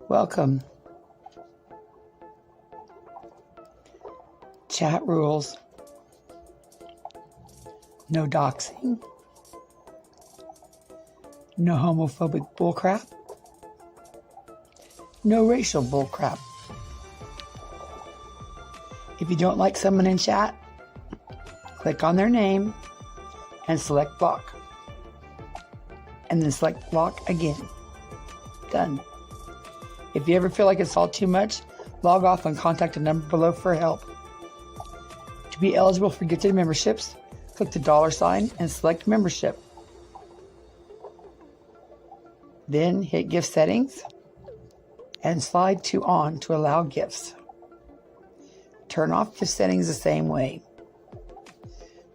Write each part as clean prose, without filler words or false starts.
Welcome. Chat rules. No doxing. No homophobic bullcrap. No racial bullcrap. If you don't like someone in chat, click on their name and select block. And then select block again. Done. If you ever feel like it's all too much, log off and contact the number below for help. To be eligible for gifted memberships, click the $sign and select membership. Then hit gift settings and slide to on to allow gifts. Turn off gift settings the same way.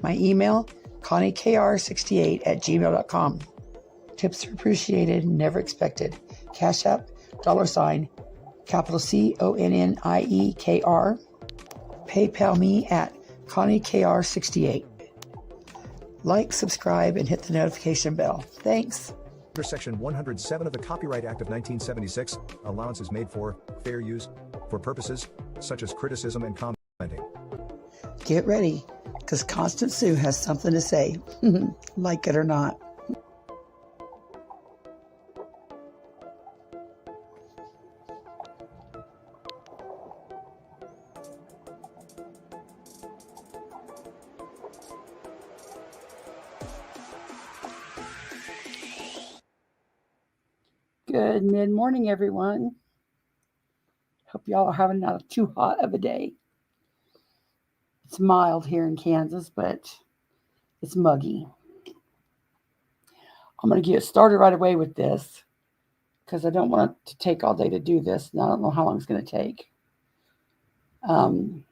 My email, ConnieKR68@gmail.com. Tips are appreciated, never expected. Cash App, $, capital CONNIEKR. PayPal me at ConnieKR68. Like, subscribe, and hit the notification bell. Thanks. Under Section 107 of the Copyright Act of 1976, allowance is made for fair use for purposes such as criticism and commenting. Get ready, because Constant Sue has something to say, like it or not. Good mid-morning, everyone. Hope y'all are having not too hot of a day. It's mild here in Kansas, but it's muggy. I'm going to get started right away with this because I don't want it to take all day to do this, and I don't know how long it's going to take. I'm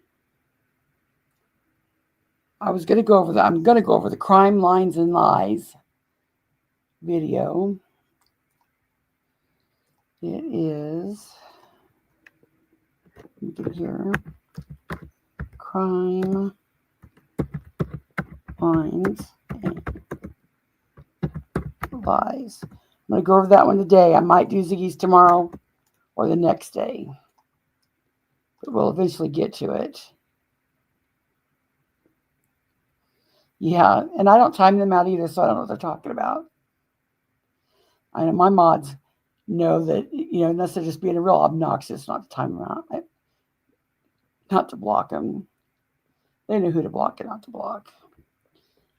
going to go over the crime, lines, and lies video. It is, let me get here, crime, lines, and lies. I'm going to go over that one today. I might do Ziggy's tomorrow or the next day, but we'll eventually get to it. Yeah, and I don't time them out either, so I don't know what they're talking about. I know my mods know that, unless they're just being real obnoxious, not to time them out, not to block them. They know who to block and not to block.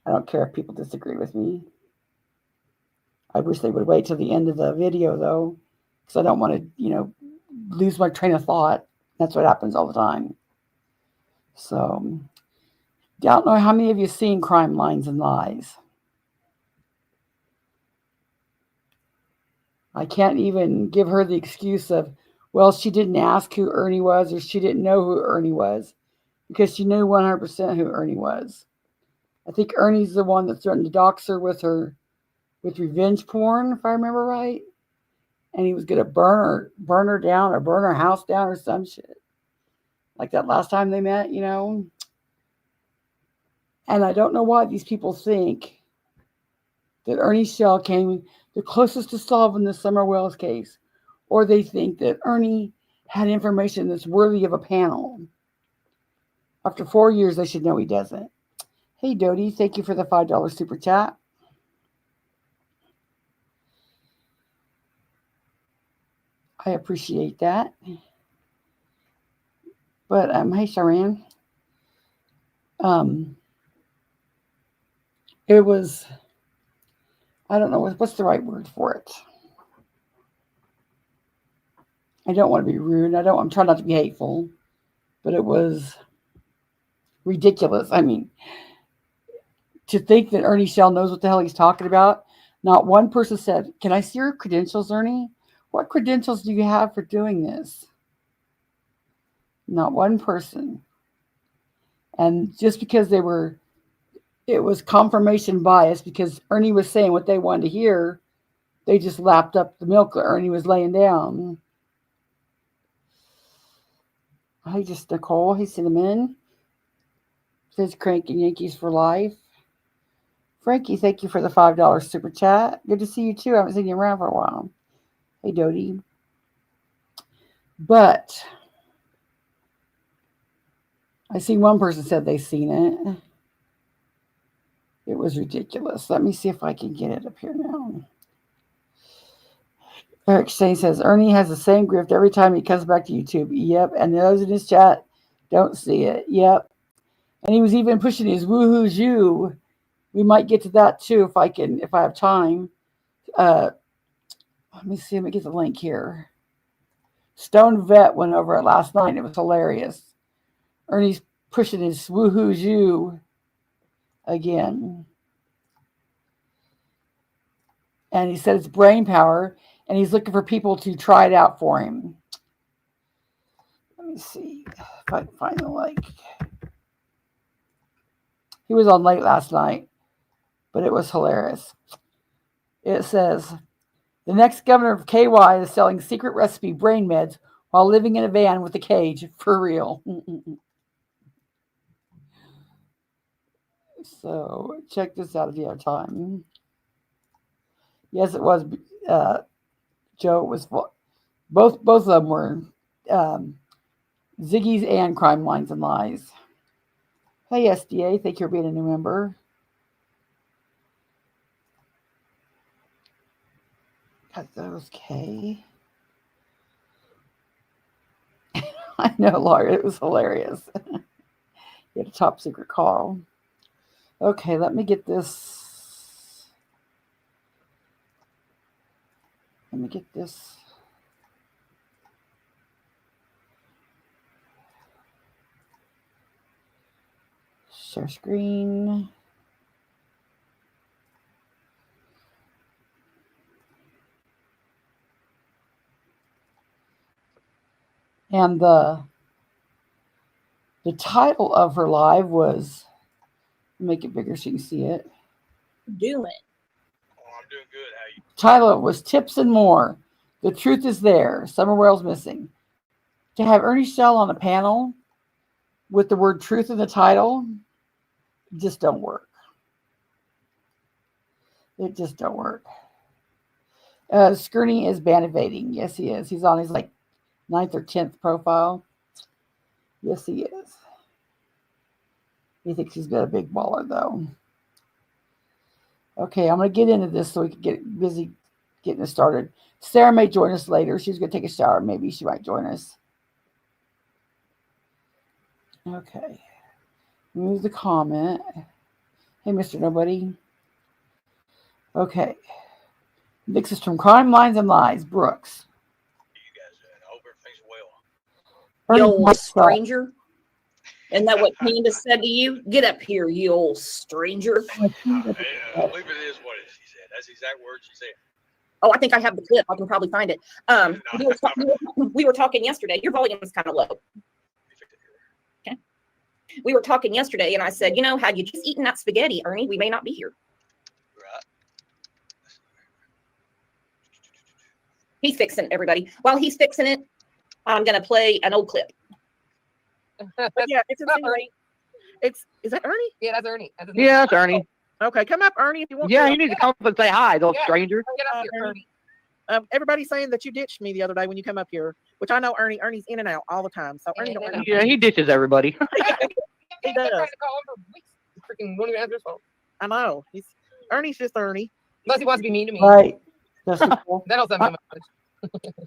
I don't care if people disagree with me. I wish they would wait till the end of the video, though, because I don't want to, lose my train of thought. That's what happens all the time. So, I don't know how many of you have seen Crime, Lines, and Lies. I can't even give her the excuse of, well, she didn't ask who Ernie was or she didn't know who Ernie was, because she knew 100% who Ernie was. I think Ernie's the one that threatened to dox her with revenge porn, if I remember right. And he was going to burn her down or burn her house down or some shit. Like that last time they met, And I don't know why these people think that Ernie Shell came the closest to solving the Summer Wells case, or they think that Ernie had information that's worthy of a panel. After 4 years, they should know he doesn't. Hey, Dodie, thank you for the $5 super chat. I appreciate that. But, hey, Sharon. It was, I don't know, what's the right word for it? I don't want to be rude. I'm trying not to be hateful. But it was ridiculous. I mean, to think that Ernie Shell knows what the hell he's talking about. Not one person said, can I see your credentials, Ernie? What credentials do you have for doing this? Not one person. And just because it was confirmation bias, because Ernie was saying what they wanted to hear, they just lapped up the milk that Ernie was laying down. Hey, just Nicole. Hey, Cinnamon. Says Cranky Yankees for life. Frankie, thank you for the $5 super chat. Good to see you too. I haven't seen you around for a while. Hey, Dodie. But I see one person said they seen it. It was ridiculous. Let me see if I can get it up here now. Eric Shane says Ernie has the same grift every time he comes back to YouTube. Yep, and those in his chat don't see it. Yep, and he was even pushing his woohoo you. We might get to that too if I have time. Let me see. Let me get the link here. Stone Vet went over it last night. It was hilarious. Ernie's pushing his woohoo you again. And he said it's brain power, and he's looking for people to try it out for him. Let me see if I can find the link. He was on late last night, but it was hilarious. It says, the next governor of KY is selling secret recipe brain meds while living in a van with a cage. For real. So check this out if you have time. Yes, it was. Joe, it was both of them were Ziggy's and Crime Lines and Lies. Hey, SDA, thank you for being a new member. Got those K. I know, Laura, it was hilarious. You had a top secret call. Okay, let me get this. Let me get this. Share screen. And the title of her live was, make it bigger so you can see it. Doing. Oh, I'm doing good. How you? Title was Tips and More. The truth is there. Summer Wells missing. To have Ernie Shell on a panel with the word truth in the title just don't work. It just don't work. Skirney is band evading. Yes, he is. He's on his like 9th or 10th profile. Yes, he is. He thinks he's got a big baller, though. Okay, I'm going to get into this so we can get busy getting this started. Sarah may join us later. She's going to take a shower. Maybe she might join us. Okay. Move the comment. Hey, Mr. Nobody. Okay. This is from Crime Lines and Lies, Brooks. You guys doing? I hope everything's well. You old stranger. Isn't that what Candace said to you? Get up here, you old stranger. I believe it is what she said. That's the exact word she said. Oh, I think I have the clip. I can probably find it. We were talking yesterday. Your volume is kind of low. Okay. We were talking yesterday, and I said, you know, had you just eaten that spaghetti, Ernie, we may not be here. Right. He's fixing it, everybody. While he's fixing it, I'm going to play an old clip. Yeah, it's Ernie. Is that Ernie? Yeah, that's Ernie. Yeah, that's Ernie. Okay, come up, Ernie, if you want. Yeah, to. you need to come up and say hi, those stranger. Get up here, Ernie. Everybody's saying that you ditched me the other day when you come up here, which I know Ernie. Ernie's in and out all the time. So Ernie, don't Yeah, he ditches everybody. He does. Trying to call him for weeks. Freaking won't even answer his phone. I know. Ernie's just Ernie. Unless he wants to be mean to me. Right. That's cool. That'll send him a message.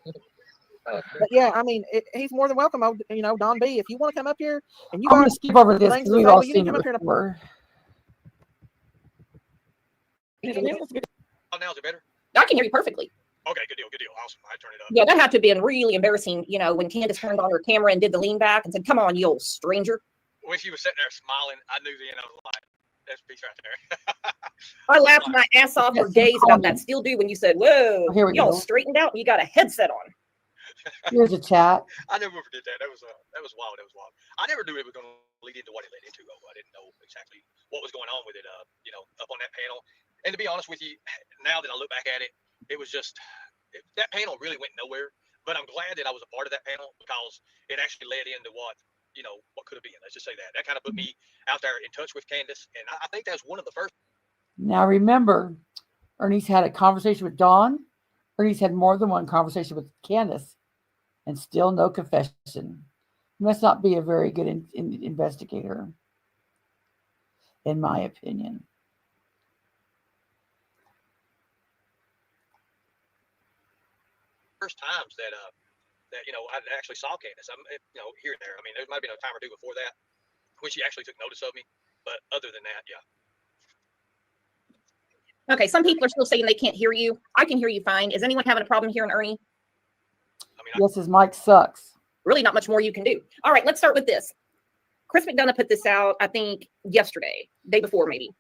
But yeah, I mean, he's more than welcome. You know, Don B, if you want to come up here and you I'm going guys to skip over this things because to we've say, all well, you need seen to come it up here. before. Oh, now is it better? I can hear you perfectly. Okay, good deal, awesome. I turn it up. Yeah, that had to have been really embarrassing, you know, when Candace turned on her camera and did the lean back and said, come on, you old stranger. When she was sitting there smiling, I knew then I was like, "That's a piece right there." I laughed my ass off for days about that. Still do when you said, whoa, Here we y'all go. straightened out and you got a headset on. Here's a chat. I never did that. That was wild. That was wild. I never knew it was going to lead into what it led into. Though I didn't know exactly what was going on with it. You know, up on that panel. And to be honest with you, now that I look back at it, it was just that panel really went nowhere. But I'm glad that I was a part of that panel because it actually led into what could have been. Let's just say that. That kind of put me out there in touch with Candace, and I think that's one of the first. Now remember, Ernie's had a conversation with Dawn. Ernie's had more than one conversation with Candace. and still no confession. You must not be a very good investigator, in my opinion. First times that I actually saw Candace. Here and there. I mean, there might have been a time or two before that when she actually took notice of me. But other than that, yeah. Okay, some people are still saying they can't hear you. I can hear you fine. Is anyone having a problem hearing Ernie? Yes, his mic sucks. Really not much more you can do. All right, let's start with this. Chris McDonough put this out, I think, yesterday, day before maybe.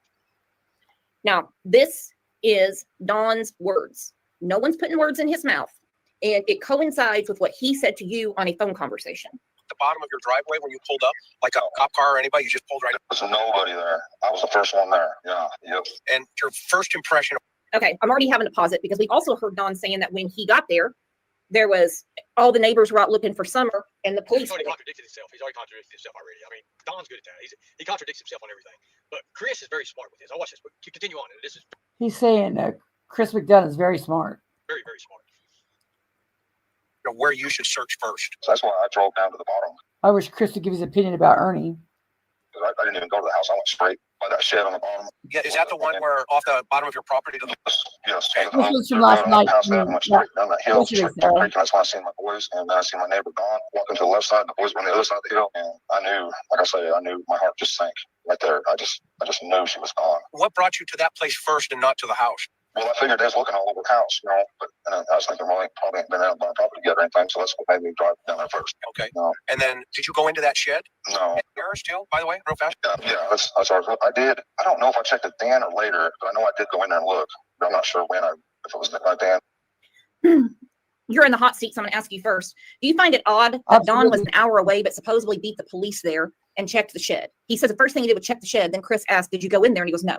Now, this is Don's words. No one's putting words in his mouth. And it coincides with what he said to you on a phone conversation. The bottom of your driveway when you pulled up, like a cop car or anybody, you just pulled right up. There's nobody there. I was the first one there. Yeah. Yep. And your first impression. Okay, I'm already having to pause it because we've also heard Don saying that when he got there, there was all the neighbors were out looking for Summer and the police. He's already contradicted himself. He's already contradicted himself already. I mean, Don's good at that. He contradicts himself on everything. But Chris is very smart with this. I'll watch this. But continue on. This is. He's saying Chris McDonough is very smart. Very, very smart. Where you should search first. So that's why I drove down to the bottom. I wish Chris would give his opinion about Ernie. I didn't even go to the house. I went straight by that shed on the bottom. Yeah, is that the one where off the bottom of your property to the Yes. This was from last night. House, I went straight down that hill. Yesterday, Straight Sarah. that's when I seen my boys, and then I seen my neighbor Don walking to the left side. The boys were on the other side of the hill, and I knew, like I say, I knew my heart just sank right there. I just knew she was gone. What brought you to that place first and not to the house? Well, I figured they was looking all over the house, but I was thinking, well, they probably ain't been out by property yet or anything, so that's what made me drive down there first. Okay. No. And then did you go into that shed? No. Yours still, by the way, real fast? Yeah, that's I did. I don't know if I checked it then or later, but I know I did go in there and look. But I'm not sure when if it was then. You're in the hot seat, so I'm going to ask you first. Do you find it odd that Don was an hour away, but supposedly beat the police there and checked the shed? He says the first thing he did was check the shed. Then Chris asked, did you go in there? And he goes, no.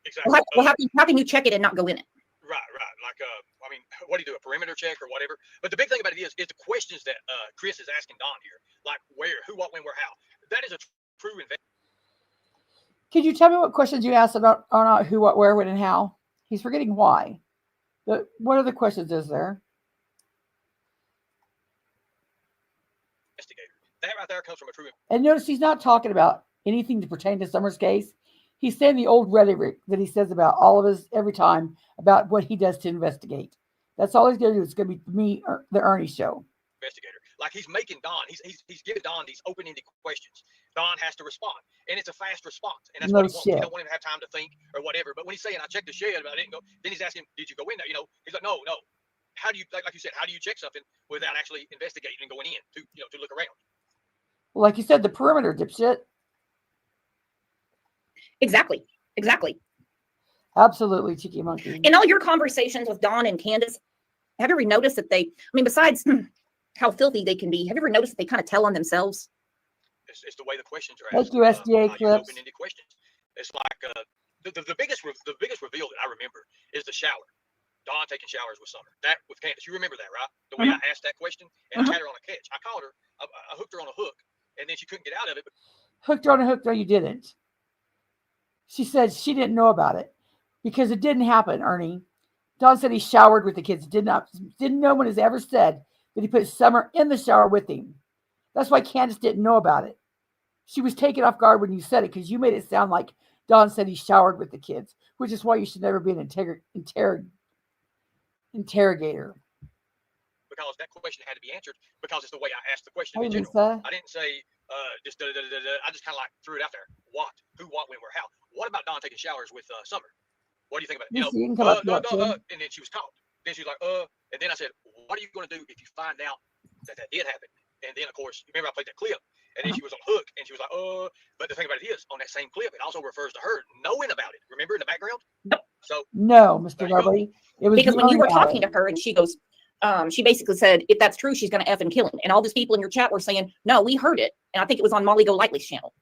Exactly. Well, how can you check it and not go in it? Right. Like, I mean, what do you do? A perimeter check or whatever? But the big thing about it is the questions that Chris is asking Don here, like where, who, what, when, where, how. That is a true investigation. Could you tell me what questions you asked about or not who, what, where, when, and how? He's forgetting why. But what other questions is there? That right there comes from a true. And notice he's not talking about anything to pertain to Summer's case. He's saying the old rhetoric that he says about all of us every time about what he does to investigate. That's all he's going to do. It's going to be me, or the Ernie Show. Investigator. Like he's making Don, he's giving Don these open-ended questions. Don has to respond, and it's a fast response, and that's No what he wants. shit. You don't want him to have time to think or whatever. But when he's saying, "I checked the shed, but I didn't go," then he's asking, "Did you go in there?" He's like, "No." How do you, like you said, how do you check something without actually investigating and going in to look around? Well, like you said, the perimeter, dipshit. Exactly. Absolutely, cheeky monkey. In all your conversations with Don and Candace, have you ever noticed that besides how filthy they can be, have you ever noticed that they kind of tell on themselves? It's the way the questions are Thank asked. you, SDA clips. Open-ended questions. It's like the biggest reveal that I remember is the shower. Don taking showers with Summer. That with Candace. You remember that, right? The way I asked that question, and I had her on a catch. I called her. I hooked her on a hook, and then she couldn't get out of it. Hooked her on a hook? No, you didn't. She said she didn't know about it because it didn't happen, Ernie. Don said he showered with the kids. No one has ever said that he put Summer in the shower with him. That's why Candace didn't know about it. She was taken off guard when you said it because you made it sound like Don said he showered with the kids, which is why you should never be an interrogator. Because that question had to be answered because it's the way I asked the question Hey, in general. Lisa. I didn't say just I just kind of like threw it out there. What, who, what, when, where, how. What about Don taking showers with Summer? What do you think about it? Lisa, you can come up to that, too. And then she was caught. Then she was like, and then I said, what are you going to do if you find out that did happen? And then, of course, you remember I played that clip, and then she was on hook, and she was like, but the thing about it is, on that same clip, it also refers to her knowing about it. Remember in the background? So no, Mr. Nobody. It was because when you were Ernie talking to her and she goes, she basically said, if that's true, she's going to F and kill him. And all these people in your chat were saying, no, we heard it. And I think it was on Molly Go Lightly's channel.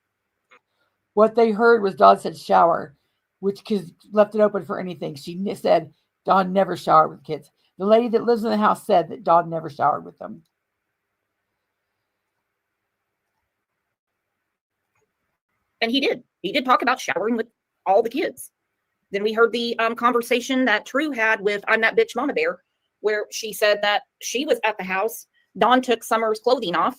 What they heard was Don said shower, which left it open for anything. She said Don never showered with kids. The lady that lives in the house said that Don never showered with them. And he did. He did talk about showering with all the kids. Then we heard the conversation that True had with I'm That Bitch Mama Bear, where she said that she was at the house. Don took Summer's clothing off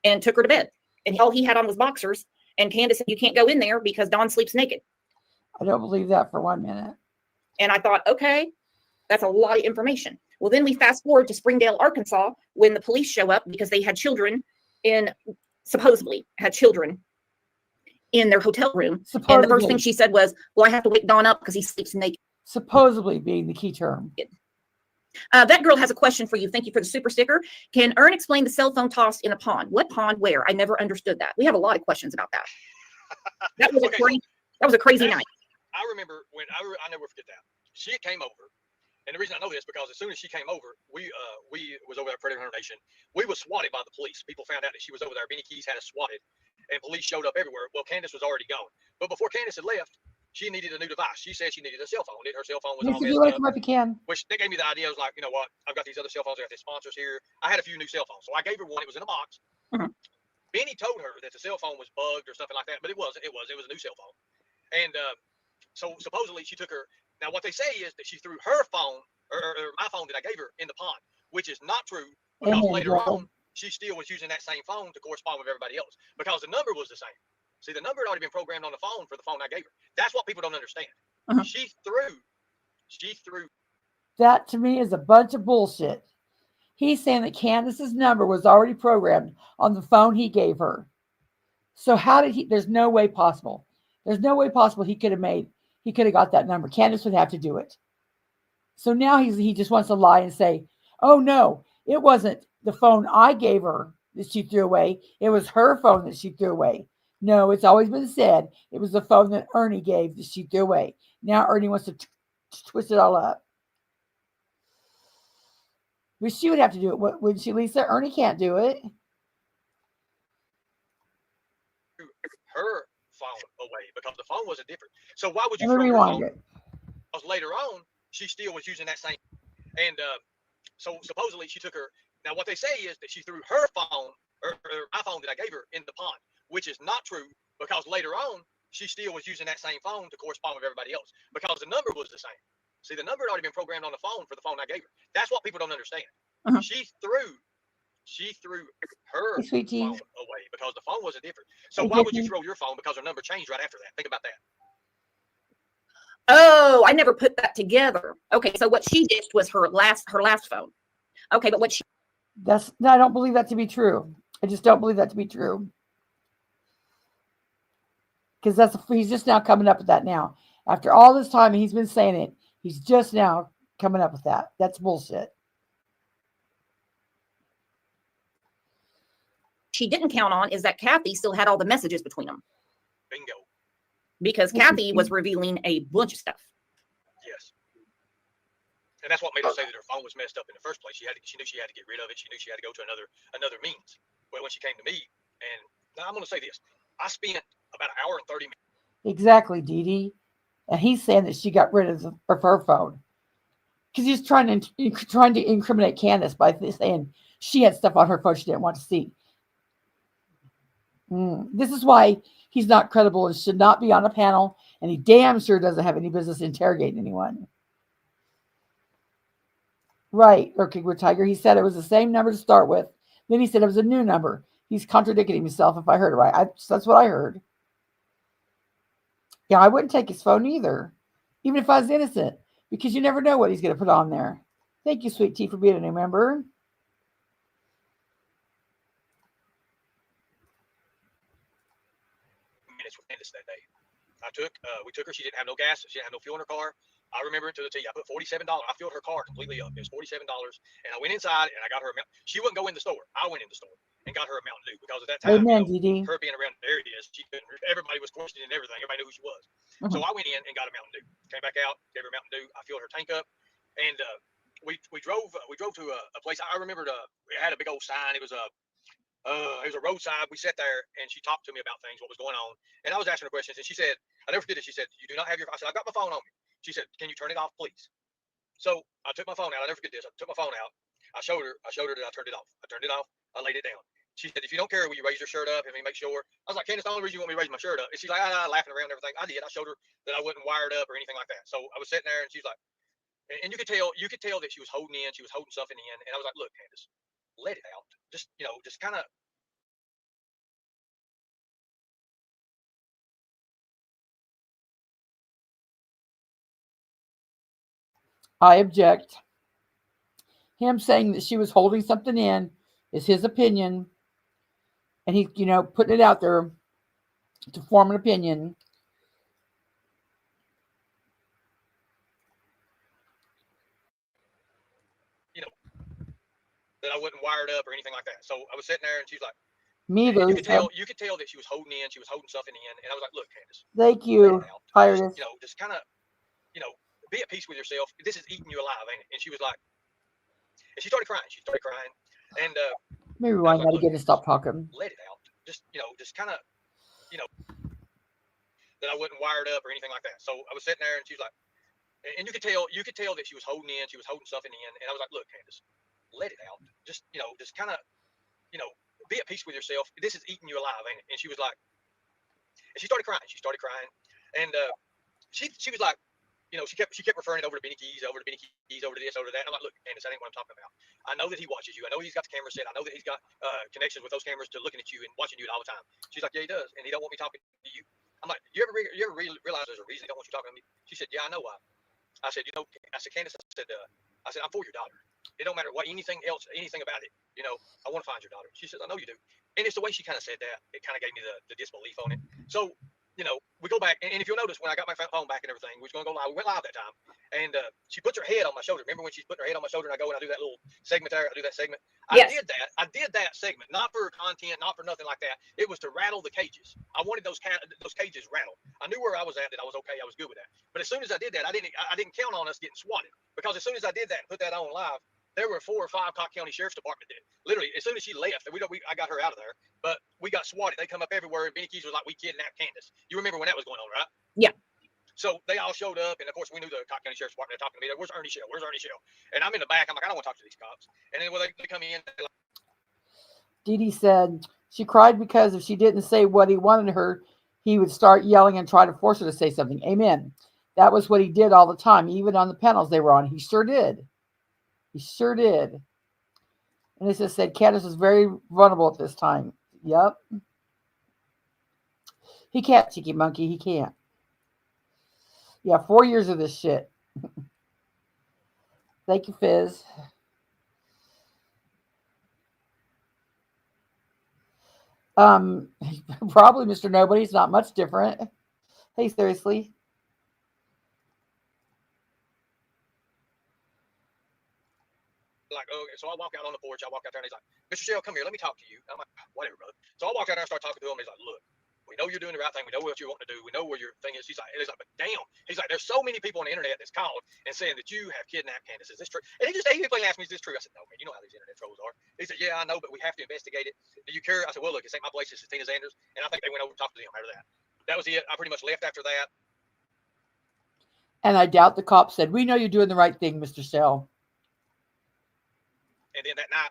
and took her to bed. And all he had on was boxers. And Candace said, you can't go in there because Don sleeps naked. I don't believe that for 1 minute. And I thought, okay, that's a lot of information. Well, then we fast forward to Springdale, Arkansas, when the police show up because they had children supposedly had children in their hotel room. Supposedly. And the first thing she said was, well, I have to wake Don up because he sleeps naked. Supposedly being the key term. That girl has a question for you. Thank you for the super sticker. Can Ern explain the cell phone tossed in a pond? What pond? Where? I never understood that. We have a lot of questions about that. That was a crazy night. I remember when I never forget that. She came over, and the reason I know this because as soon as she came over, we was over there at Predator Hunter Nation. We was swatted by the police. People found out that she was over there. Benny Keys had us swatted, and police showed up everywhere. Well, Candace was already gone, but before Candace had left, she needed a new device. She said she needed a cell phone. Her cell phone was all If you messed want to up. come up, you can. Which they gave me the idea. I was like, you know what? I've got these other cell phones. I got these sponsors here. I had a few new cell phones, so I gave her one. It was in a box. Mhm. Benny told her that the cell phone was bugged or something like that, but it wasn't. It was a new cell phone, and so supposedly she took her. Now what they say is that she threw her phone or my phone that I gave her in the pond, which is not true because Amen, later bro. on she still was using that same phone to correspond with everybody else because the number was the same. See, the number had already been programmed on the phone for the phone I gave her. That's what people don't understand. Uh-huh. She threw. That to me is a bunch of bullshit. He's saying that Candace's number was already programmed on the phone he gave her. So how did he? There's no way possible. There's no way possible he could have got that number. Candace would have to do it. So now he just wants to lie and say, oh no, it wasn't the phone I gave her that she threw away. It was her phone that she threw away. No, it's always been said it was the phone that Ernie gave that she threw away. Now Ernie wants to twist it all up. But she would have to do it, wouldn't she, Lisa? Ernie can't do it. Her phone away because the phone wasn't different. So why would you Let me throw your rewind phone? it. Because later on, she still was using that same. And so supposedly she took her. Now what they say is that she threw her phone or my phone that I gave her in the pond, which is not true because later on she still was using that same phone to correspond with everybody else because the number was the same. See, the number had already been programmed on the phone for the phone I gave her. That's what people don't understand. Uh-huh. She threw her Hey, sweet tea. phone away because the phone wasn't different. So Hey, why would you Tiffany. throw your phone because her number changed right after that? Think about that. Oh, I never put that together. Okay, so what she ditched was her last phone. Okay, but what she I don't believe that to be true. I just don't believe that to be true. Because he's just now coming up with that now. After all this time, he's been saying it. He's just now coming up with that. That's bullshit. she didn't count on is that Kathy still had all the messages between them Bingo. because Kathy was revealing a bunch of stuff. Yes. And that's what made her say that her phone was messed up in the first place. She knew she had to get rid of it. She knew she had to go to another means. But when she came to me, and now I'm going to say this, I spent about an hour and 30 minutes. Exactly, Dee Dee. And he's saying that she got rid of her phone because he's trying to incriminate Candace by saying she had stuff on her phone she didn't want to see. This is why he's not credible and should not be on a panel, and he damn sure doesn't have any business interrogating anyone. Right, or Kingwood Tiger. He said it was the same number to start with. Then he said it was a new number. He's contradicting himself if I heard it right. That's what I heard. Yeah, I wouldn't take his phone either, even if I was innocent, because you never know what he's going to put on there. Thank you, Sweet Tea, for being a new member. Minutes with Candace that day. We took her. She didn't have no gas. She didn't have no fuel in her car. I remember it to the T. I put $47. I filled her car completely up. It was $47, and I went inside and I got her a Mountain. She wouldn't go in the store. I went in the store and got her a Mountain Dew because at that time, Amen, Dee Dee. her being around the area, everybody was questioning everything. Everybody knew who she was. So I went in and got a Mountain Dew. Came back out, gave her a Mountain Dew. I filled her tank up, and we drove to a place. I remembered it had a big old sign. It was a roadside. We sat there and she talked to me about things, what was going on, and I was asking her questions. And she said, I never forget it. She said, "You do not have your." I said, "I got my phone on me." She said, "Can you turn it off, please?" So I took my phone out. I never forget this. I took my phone out. I showed her that I turned it off. I turned it off. I laid it down. She said, "If you don't care, will you raise your shirt up and make sure?" I was like, "Candace, the only reason you want me to raise my shirt up." And she's like, laughing around and everything. I did. I showed her that I wasn't wired up or anything like that. So I was sitting there and she's like, and you could tell that she was holding something in, and I was like, look, Candace, let it out. Just, just kind of. I object. Him saying that she was holding something in is his opinion, and he, putting it out there to form an opinion. That I wasn't wired up or anything like that. So I was sitting there, and she's like, Me either. you could tell that she was holding something in, and I was like, look, Candace, Thank you. just, just kind of, be at peace with yourself. This is eating you alive, ain't it? And she was like, and she started crying. And maybe why not get to stop talking. Let it out. Just, just kind of, that I wasn't wired up or anything like that. So I was sitting there, and she's like, and you could tell that she was holding something in, and I was like, look, Candace, let it out. Just, just kind of, be at peace with yourself. This is eating you alive, ain't it? And she was like, and she started crying. And she was like, she kept referring it over to Benny Keys, over to this, over to that. And I'm like, look, Candace, that ain't what I'm talking about. I know that he watches you. I know he's got the camera set. I know that he's got connections with those cameras to looking at you and watching you all the time. She's like, yeah, he does, and he don't want me talking to you. I'm like, you ever really realize there's a reason he don't want you talking to me? She said, yeah, I know why. I said, Candace, I said, I'm for your daughter. It don't matter what anything about it. I want to find your daughter. She says, I know you do. And it's the way she kind of said that. It kind of gave me the disbelief on it. So, we go back, and if you'll notice, when I got my phone back and everything, we was going to go live. We went live that time, and she puts her head on my shoulder. Remember when she's putting her head on my shoulder, and I go and I do that little segment there? I do that segment. Yes. I did that segment, not for content, not for nothing like that. It was to rattle the cages. I wanted those cages rattled. I knew where I was at, that I was okay. I was good with that. But as soon as I did that, I didn't count on us getting swatted, because as soon as I did that and put that on live, there were 4 or 5 Cobb County Sheriff's Department did. Literally, as soon as she left, I got her out of there, but we got swatted. They come up everywhere, and Benny Keys was like, we kidnapped Candace. You remember when that was going on, right? Yeah. So they all showed up, and of course we knew the Cobb County Sheriff's Department. They're talking to me. Where's Ernie Shell? And I'm in the back. I'm like, I don't want to talk to these cops. And then when they come in, they're like, Dee Dee said she cried because if she didn't say what he wanted her, he would start yelling and try to force her to say something. Amen. That was what he did all the time, even on the panels they were on. He sure did. And it just said Candace was very vulnerable at this time. Yep. He can't, Cheeky Monkey. He can't. Yeah, 4 years of this shit. Thank you, Fizz. Probably Mr. Nobody's not much different. Hey, seriously. like, okay. So I walk out on the porch. I walk out there, and he's like, Mr. Shell, come here. Let me talk to you. I'm like, whatever, brother. So I walk out there and start talking to him. He's like, look, we know you're doing the right thing. We know what you want to do. We know where your thing is. He's like, but damn. He's like, there's so many people on the internet that's called and saying that you have kidnapped Candace. Is this true? And he asked me, is this true? I said, no, man. You know how these internet trolls are. He said, yeah, I know, but we have to investigate it. Do you care? I said, well, look, this ain't my place. This is Tina Sanders. And I think they went over and talked to him after that. That was it. I pretty much left after that. And I doubt the cop said, we know you're doing the right thing, Mr. Shell. And then that night,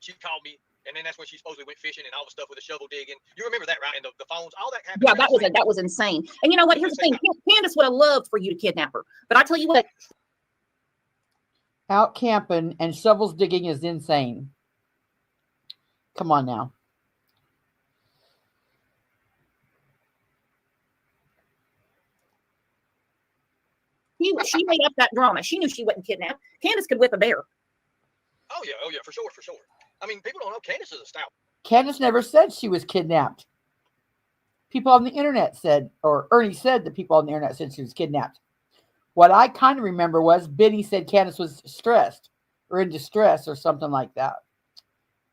she called me, and then that's when she supposedly went fishing and all the stuff with the shovel digging. You remember that, right? And the phones, all that happened. Yeah, that was insane. And you know what? Here's the thing. Candace would have loved for you to kidnap her. But I tell you what. Out camping and shovels digging is insane. Come on now. She made up that drama. She knew she wasn't kidnapped. Candace could whip a bear. Oh yeah, for sure. I mean, people don't know Candace is a stout. Candace never said she was kidnapped. People on the internet said, or Ernie said that people on the internet said she was kidnapped. What I kind of remember was Benny said Candace was stressed or in distress or something like that.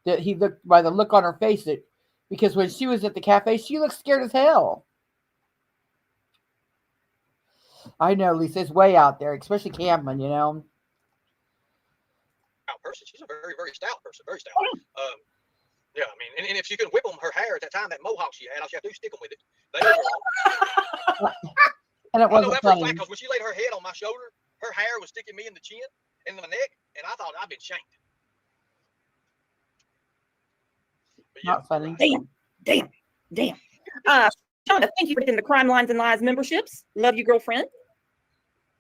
That he looked by the look on her face, because when she was at the cafe, she looked scared as hell. I know, Lisa, it's way out there, especially Cameron, you know. Person. She's a very, very stout person. Very stout. Yeah, I mean, and if she could whip them, her hair at that time, that mohawk she had, all she had to do is stick them with it. They were long. And it wasn't funny. Because when she laid her head on my shoulder, her hair was sticking me in the chin and in my neck, and I thought I'd been shanked. Yeah, not funny. Damn. Shonda, thank you for getting the Crime Lines and Lies memberships. Love you, girlfriend.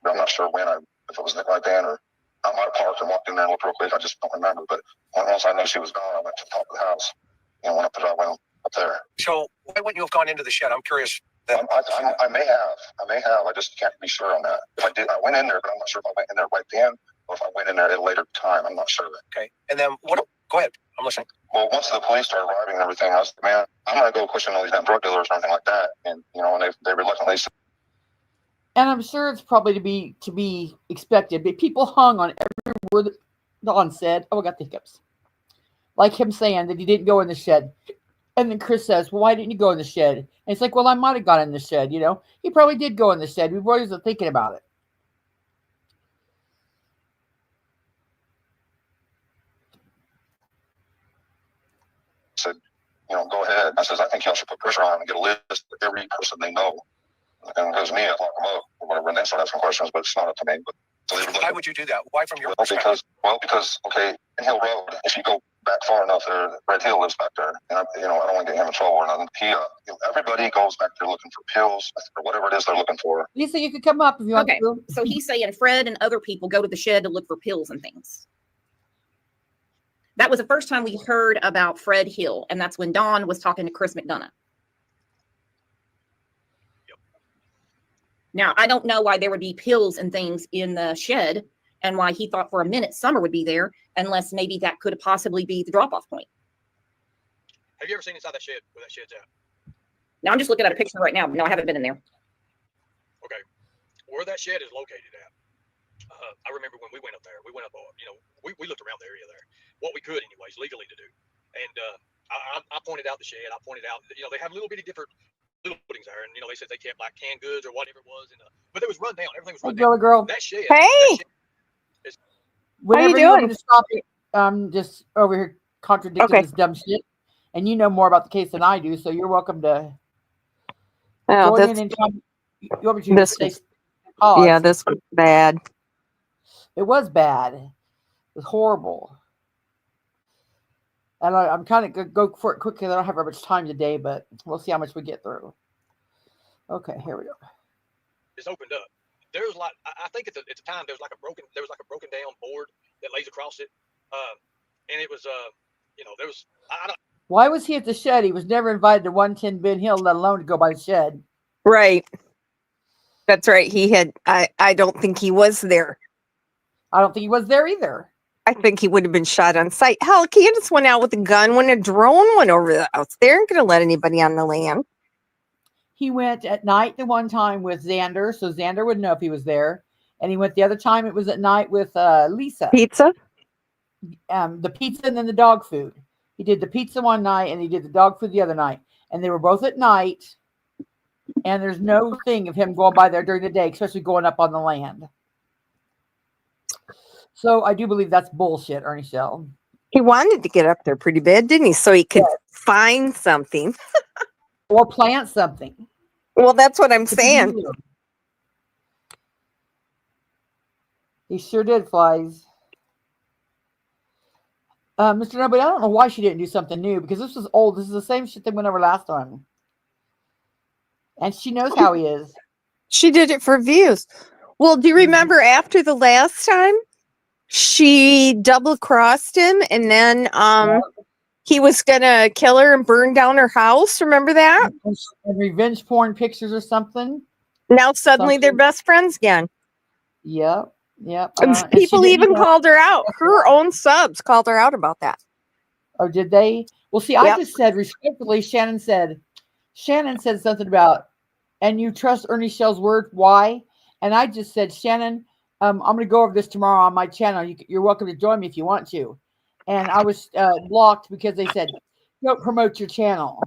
I'm not sure when I if it was right then, or I might have parked and walked in there and looked real quick. I just don't remember. But once I knew she was gone, I went to the top of the house and went up the driveway up there. So why wouldn't you have gone into the shed? I'm curious. I may have. I just can't be sure on that. If I did, I went in there, but I'm not sure if I went in there right then or if I went in there at a later time. I'm not sure. Okay. And then what? Go ahead. I'm listening. Well, once the police started arriving and everything, I was like, man, I'm not going to go question all these damn drug dealers or anything like that. And, you know, and they reluctantly said, And I'm sure it's probably to be expected, but people hung on every word that Don said. Oh, I got the hiccups. Like him saying that he didn't go in the shed. And then Chris says, well, why didn't you go in the shed? And it's like, well, I might have gone in the shed, you know. He probably did go in the shed. We wasn't thinking about it. said, you know, go ahead. I says, I think y'all should put pressure on them and get a list of every person they know. And it goes to me, I lock them up or whatever, and they start asking questions, but it's not up to me. But so why would you do that? Why from your perspective? Because okay, in Hill Road, if you go back far enough, there, Red Hill lives back there, and I don't want to get him in trouble or nothing. Everybody goes back there looking for pills or whatever it is they're looking for. Lisa, you could come up if you want Okay, to. so he's saying Fred and other people go to the shed to look for pills and things. That was the first time we heard about Fred Hill, and that's when Don was talking to Chris McDonough. Now, I don't know why there would be pills and things in the shed and why he thought for a minute Summer would be there, unless maybe that could possibly be the drop-off point. Have you ever seen inside that shed where that shed's at? Now, I'm just looking at a picture right now, but no, I haven't been in there. Okay. Where that shed is located at, I remember when we went up there, we looked around the area there, what we could anyways, legally to do. And I pointed out the shed. I pointed out, they have a little bitty different little buildings there, and they said they kept like canned goods or whatever it was, and but it was run down. Everything was run down. Girl. That shed. Hey, Whenever you want doing? me to stop it, I'm just over here contradicting this dumb shit, and you know more about the case than I do, so you're welcome to join in anytime you want me to. Yeah, this was bad. It was bad. It was horrible. And I'm kind of going to go for it quickly. I don't have very much time today, but we'll see how much we get through. Okay, here we go. It's opened up. There's like, I think at the time there was like a broken down board that lays across it, and it was there was I don't. Why was he at the shed? He was never invited to 110 Ben Hill, let alone to go by the shed. Right. That's right. He had. I don't think he was there. I don't think he was there either. I think he would have been shot on sight. Hell, Candace went out with a gun when a drone went over the house. They aren't going to let anybody on the land. He went at night the one time with Xander, so Xander would know if he was there. And he went the other time, it was at night with Lisa. Pizza? The pizza and then the dog food. He did the pizza one night and he did the dog food the other night. And they were both at night. And there's no thing of him going by there during the day, especially going up on the land. So I do believe that's bullshit, Ernie Shell. He wanted to get up there pretty bad, didn't he? So he could find something. Or plant something. Well, that's what I'm saying. He sure did, Flies. Mr. Nobody, I don't know why she didn't do something new, because this was old. This is the same shit that went over last time. And she knows how he is. She did it for views. Well, do you remember after the last time? She double-crossed him, and then he was going to kill her and burn down her house. Remember that? And revenge porn pictures or something. Now suddenly they're best friends again. Yep. Yep. And people even called her out. Her own subs called her out about that. Oh, did they? Well, see, I just said respectfully, Shannon said something about, and you trust Ernie Shell's word. Why? And I just said, Shannon, I'm going to go over this tomorrow on my channel. You're welcome to join me if you want to. And I was blocked because they said, don't promote your channel.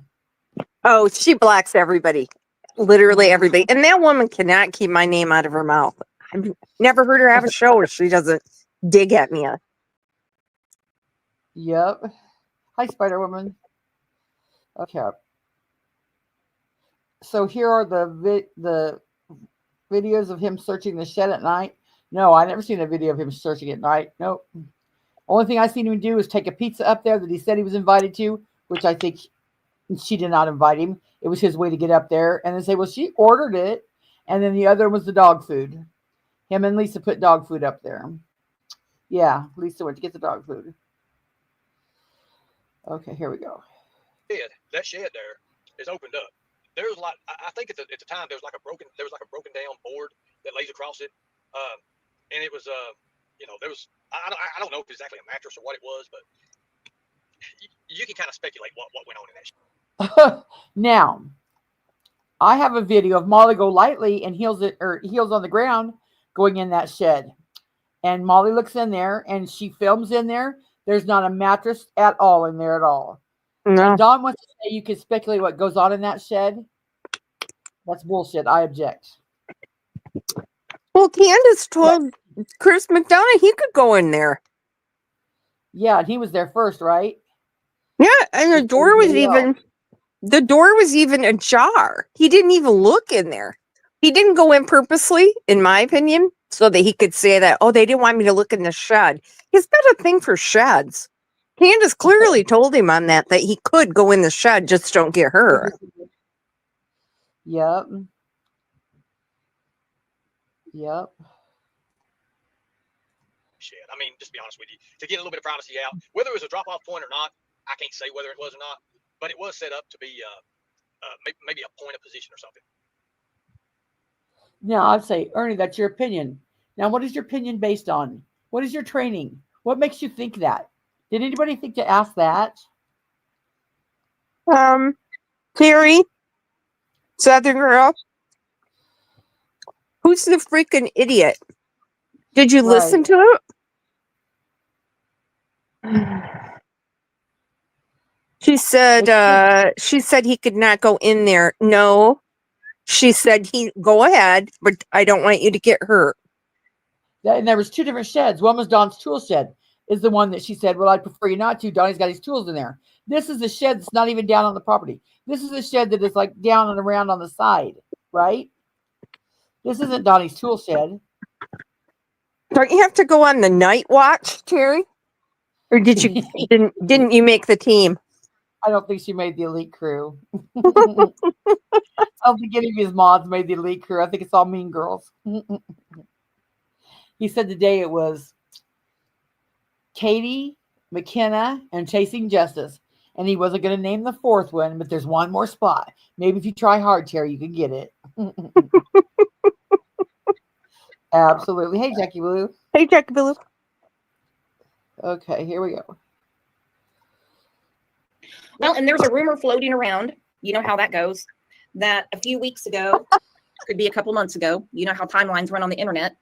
Oh, she blocks everybody. Literally everybody. And that woman cannot keep my name out of her mouth. I've never heard her have a show where she doesn't dig at me. Yep. Hi, Spider Woman. Okay. So here are the videos of him searching the shed at night. No, I never seen a video of him searching at night. Nope. Only thing I seen him do is take a pizza up there that he said he was invited to, which I think she did not invite him. It was his way to get up there. And then say, well, she ordered it. And then the other was the dog food. Him and Lisa put dog food up there. Yeah, Lisa went to get the dog food. Okay, here we go. That shed there is opened up. There's like, I think at the time there was like a broken down board that lays across it, and it was there was I don't know if it's exactly a mattress or what it was, but you can kind of speculate what went on in that shed. Now, I have a video of Molly go lightly and heels on the ground going in that shed. And Molly looks in there and she films in there. There's not a mattress at all in there at all. No. And Don wants to say you can speculate what goes on in that shed. That's bullshit. I object. Well, Candace told Chris McDonough he could go in there. Yeah, and he was there first, right? Yeah, and the door was even ajar. He didn't even look in there. He didn't go in purposely, in my opinion, so that he could say that, oh, they didn't want me to look in the shed. He's got a thing for sheds. Candace clearly told him on that he could go in the shed, just don't get hurt. Yep. Shit. I mean, just to be honest with you, to get a little bit of privacy out, whether it was a drop-off point or not, I can't say whether it was or not, but it was set up to be maybe a point of position or something. Now, I'd say, Ernie, that's your opinion. Now, what is your opinion based on? What is your training? What makes you think that? Did anybody think to ask that? Terry, Southern girl, who's the freaking idiot? Did you listen to it? She said he could not go in there. No. She said go ahead, but I don't want you to get hurt. And there was two different sheds. One was Don's tool shed, is the one that she said, well, I'd prefer you not to. Donnie's got his tools in there. This is a shed that's not even down on the property. This is a shed that is like down and around on the side, right? This isn't Donnie's tool shed. Don't you have to go on the night watch, Terry? Or did you didn't you make the team? I don't think she made the elite crew. I don't think any of his mods made the elite crew. I think it's all mean girls. He said today it was Katie, McKenna, and Chasing Justice. And he wasn't going to name the fourth one, but there's one more spot. Maybe if you try hard, Terry, you can get it. Absolutely. Hey, Jackie Blue. Hey, Jackie Blue. Okay, here we go. Well, and there's a rumor floating around. You know how that goes. That a few weeks ago, could be a couple months ago, you know how timelines run on the internet,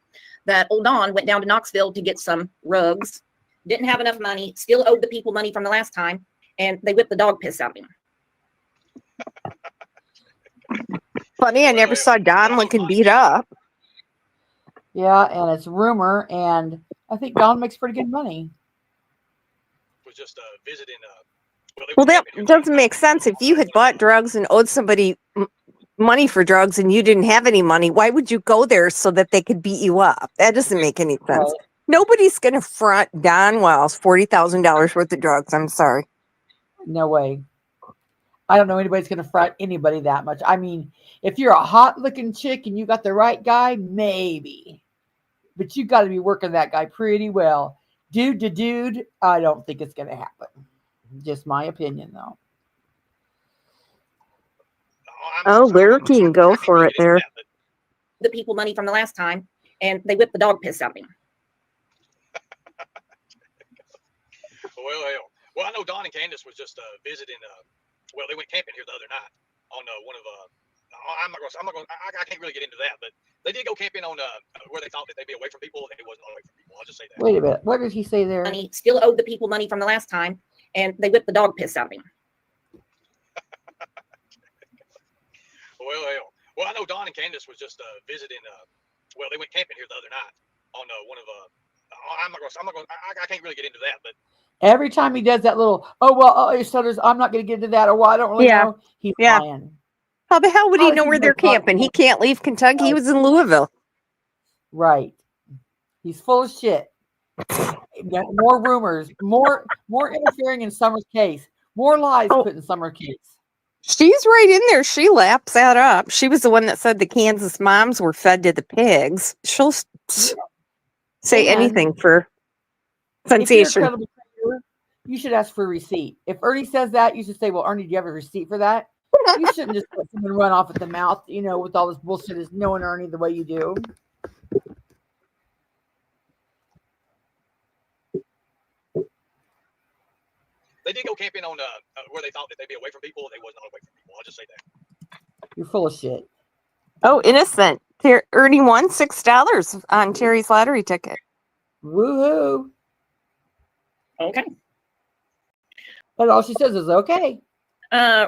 that old Don went down to Knoxville to get some rugs, didn't have enough money, still owed the people money from the last time, and they whipped the dog piss out of him. Funny, I never saw Don looking beat up. Yeah, and it's rumor, and I think Don makes pretty good money. Was just visiting. Well, that doesn't make sense. If you had bought drugs and owed somebody money for drugs and you didn't have any money, why would you go there so that they could beat you up? That doesn't make any sense. Right. Nobody's going to front Don Wells $40,000 worth of drugs. I'm sorry. No way. I don't know anybody's going to front anybody that much. I mean, if you're a hot-looking chick and you got the right guy, maybe. But you got to be working that guy pretty well. Dude to dude, I don't think it's going to happen. Just my opinion, though. Oh, LARPING, go for it there. The people money from the last time, and they whipped the dog piss out of him. Well, I know Don and Candace was just visiting. Well, they went camping here the other night on one of. I can't really get into that, but they did go camping on where they thought that they'd be away from people. They wasn't away from people. I'll just say that. Wait a minute. What did he say there? Money, still owed the people money from the last time, and they whipped the dog piss out of him. Well, I know Don and Candace was just visiting. Well, they went camping here the other night on one of. I can't really get into that, but every time he does that little, he stutters, I'm not going to get into that, or well, I don't really know. He's lying. How the hell would he know where they're camping? He can't leave Kentucky. He was in Louisville. Right. He's full of shit. More rumors, more interfering in Summer's case, more lies put in Summer's case. She's right in there. She laps that up. She was the one that said the Kansas moms were fed to the pigs. She'll say And anything for if you're a sensation. credible trader, you should ask for a receipt. If Ernie says that, you should say, well, Ernie, do you have a receipt for that? You shouldn't just let someone run off at the mouth, with all this bullshit is knowing Ernie the way you do. They did go camping on where they thought that they'd be away from people. They was not away from people. I'll just say that. You're full of shit. Oh, innocent. Ernie won $6 on Terry's lottery ticket. Woohoo. Okay. But all she says is okay.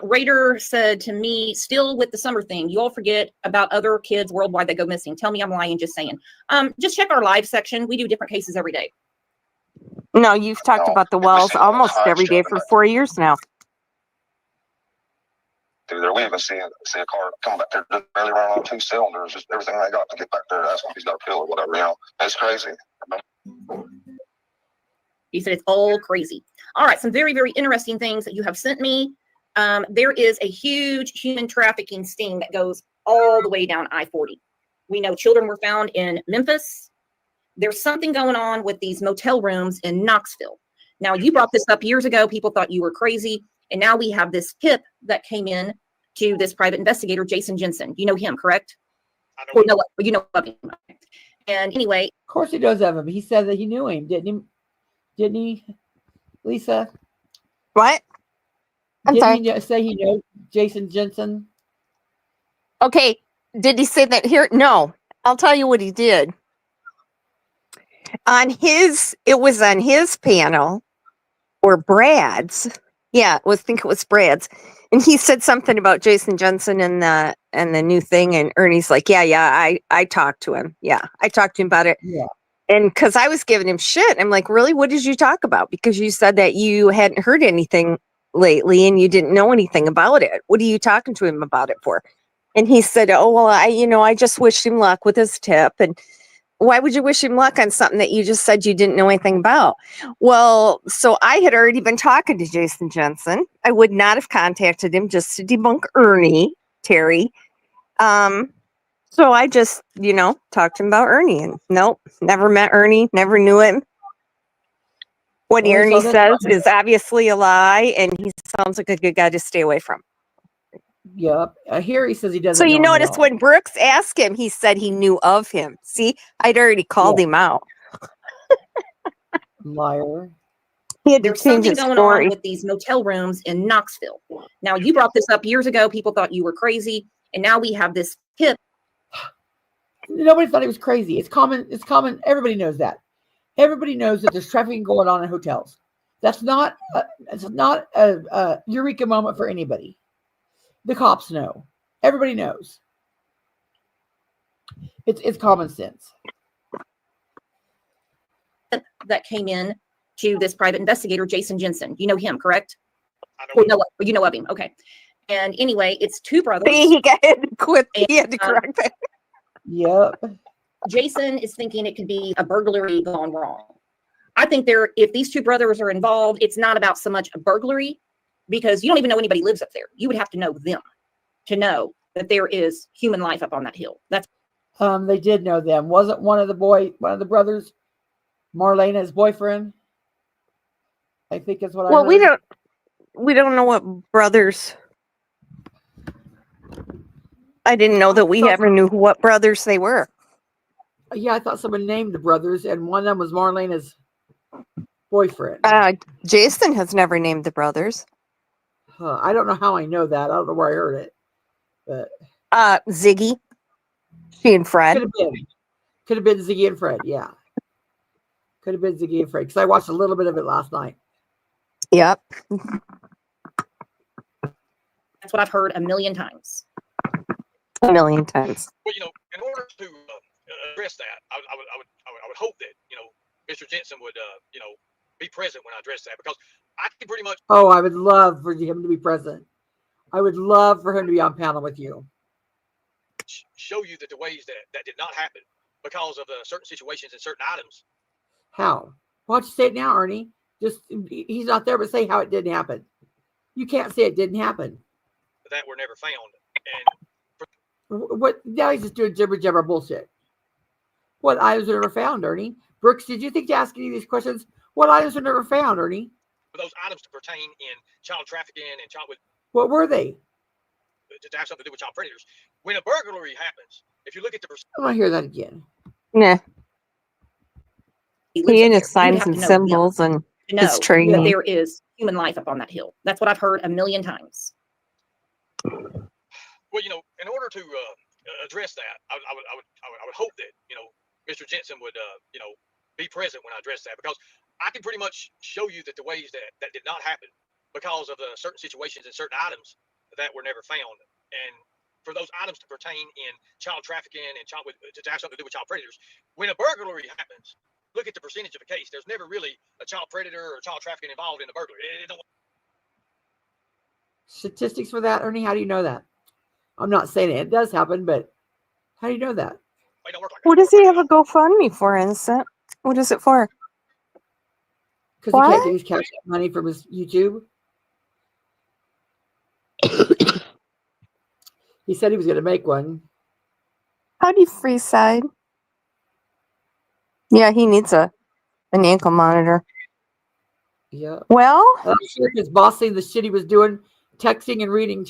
Raider said to me, still with the summer thing, you all forget about other kids worldwide that go missing. Tell me I'm lying, just saying. Just check our live section. We do different cases every day. No, you've talked about the wells almost every day for 4 years now. Through there, we even see a car come back there, just barely running on 2 cylinders, just everything they got to get back there, asking if he's got a pill or whatever. It's crazy. He said it's all crazy. All right, some very, very interesting things that you have sent me. There is a huge human trafficking sting that goes all the way down I-40. We know children were found in Memphis. There's something going on with these motel rooms in Knoxville. Now, you brought this up years ago. People thought you were crazy. And now we have this tip that came in to this private investigator, Jason Jensen. You know him, correct? Or no, you know of him. And anyway. Of course he does have him. He said that he knew him, didn't he? Didn't he, Lisa? What? I'm sorry. Didn't he say he knows Jason Jensen? Okay. Did he say that here? No. I'll tell you what he did. It was on his panel or Brad's. Yeah, I think it was Brad's. And he said something about Jason Jensen and the new thing. And Ernie's like, yeah, I talked to him. Yeah, I talked to him about it. Yeah. And because I was giving him shit, I'm like, really? What did you talk about? Because you said that you hadn't heard anything lately and you didn't know anything about it. What are you talking to him about it for? And he said, oh, well, I just wished him luck with his tip. And why would you wish him luck on something that you just said you didn't know anything about? Well, so I had already been talking to Jason Jensen. I would not have contacted him just to debunk Ernie, Terry. So I just, talked to him about Ernie. And nope, never met Ernie, never knew him. What Ernie says is obviously a lie, and he sounds like a good guy to stay away from. Yep. Here he says he doesn't. So you know him at notice all. when Brooks asked him, he said he knew of him. See, I'd already called him out. Liar. He had to There's change something his going story. on with these motel rooms in Knoxville. Now, you brought this up years ago. People thought you were crazy. And now we have this tip. Nobody thought he was crazy. It's common. It's common. Everybody knows that. Everybody knows that there's trafficking going on in hotels. That's not a eureka moment for anybody. The cops know. Everybody knows. It's common sense. That came in to this private investigator, Jason Jensen. You know him, correct? Or no, you know of him. Okay. And anyway, it's 2 brothers. He had to quit. He had to correct that. Yep. Jason is thinking it could be a burglary gone wrong. I think if these 2 brothers are involved, it's not about so much a burglary, because you don't even know anybody lives up there. You would have to know them to know that there is human life up on that hill. That's they did know them. Wasn't one of the brothers, Marlena's boyfriend? I think is what I heard. We don't know what brothers. I didn't know that we ever knew what brothers they were. Yeah, I thought someone named the brothers, and one of them was Marlena's boyfriend. Jason has never named the brothers. I don't know how I know that. I don't know where I heard it. But Ziggy, she and Fred. Could have been Ziggy and Fred. Yeah, could have been Ziggy and Fred, because I watched a little bit of it last night. Yep. what I've heard a million times. A million times. Well, in order to address that, I would hope that Mr. Jensen would be present when I address that, because I can pretty much. Oh, I would love for him to be present. I would love for him to be on panel with you. Show you that the ways that did not happen because of certain situations and certain items. How? Why don't you say it now, Ernie? Just he's not there, but say how it didn't happen. You can't say it didn't happen. that were never found. And What? Now he's just doing jibber jabber bullshit. What items were never found, Ernie? Brooks, did you think to ask any of these questions? What items were never found, Ernie? for those items to pertain in child trafficking and child with What were they? to have something to do with child predators. When a burglary happens, if you look at the I want to hear that again. Nah. He lives He up and there. his You would signs have and to know him symbols and to know his that training. there is human life up on that hill. That's what I've heard a million times. well, in order to address that, I would hope that Mr. Jensen would be present when I address that, because I can pretty much show you that the ways that did not happen because of certain situations and certain items that were never found. And for those items to pertain in child trafficking and to have something to do with child predators, when a burglary happens, look at the percentage of a case. There's never really a child predator or child trafficking involved in the burglary. Statistics for that, Ernie? How do you know that? I'm not saying it does happen, but how do you know that? It don't work like What that. does he have a GoFundMe for, Innocent? What is it for? Because he can't What? get his cash money from his YouTube. He said he was going to make one. How do you freeze side? Yeah, he needs an ankle monitor. Yeah. Well, I'm sure his boss seen the shit he was doing, texting and reading,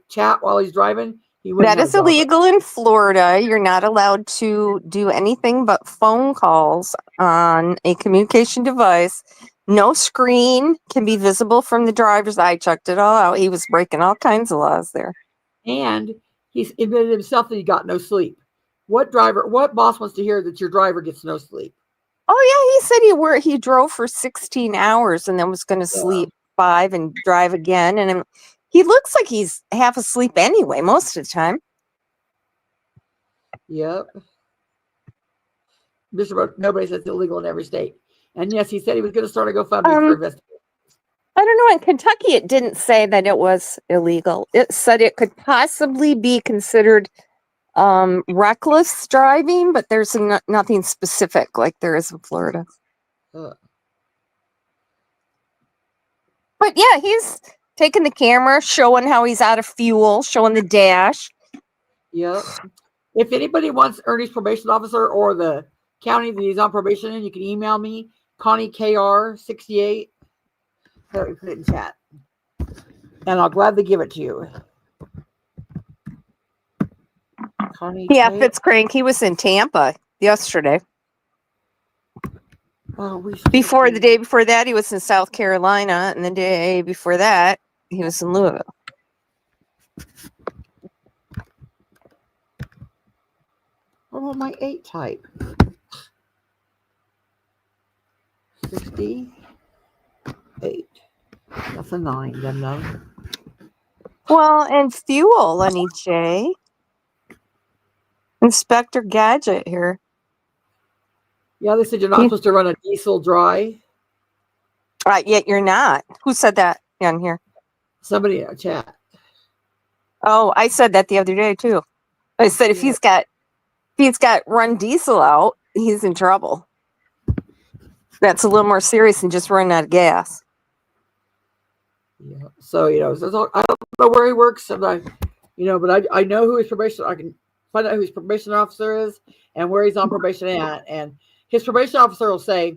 chat while he's driving. He wouldn't that have is a job. illegal in Florida. You're not allowed to do anything but phone calls on a communication device. No screen can be visible from the driver's eye. I checked it all out. He was breaking all kinds of laws there. And he's admitted himself that he got no sleep. What boss wants to hear that your driver gets no sleep? Oh yeah, he said he drove for 16 hours and then was going to sleep 5 and drive again. And he looks like he's half asleep anyway most of the time. Yep. Nobody says it's illegal in every state. And yes, he said he was going to start a GoFundMe for investigation. I don't know. In Kentucky, it didn't say that it was illegal. It said it could possibly be considered reckless driving, but there's nothing specific like there is in Florida. But yeah, he's taking the camera, showing how he's out of fuel, showing the dash. Yep. If anybody wants Ernie's probation officer or the county that he's on probation in, you can email me, ConnieKR68. Put it in chat. And I'll gladly give it to you. Connie Yeah, K. Fitzcrank. He was in Tampa yesterday. Oh, Before the day before that, he was in South Carolina, and the day before that, he was in Louisville. Oh, my 8 type. 68. That's a 9, then no. Well, and fuel, Lenny J. Inspector Gadget here. Yeah, they said you're not supposed to run a diesel dry. Right, yet you're not. Who said that on here? Somebody in a chat. Oh, I said that the other day too. I said if he's got run diesel out, he's in trouble. That's a little more serious than just running out of gas. Yeah. So I don't know where he works, and but I know who his probation. I can find out who his probation officer is and where he's on probation at, and his probation officer will say,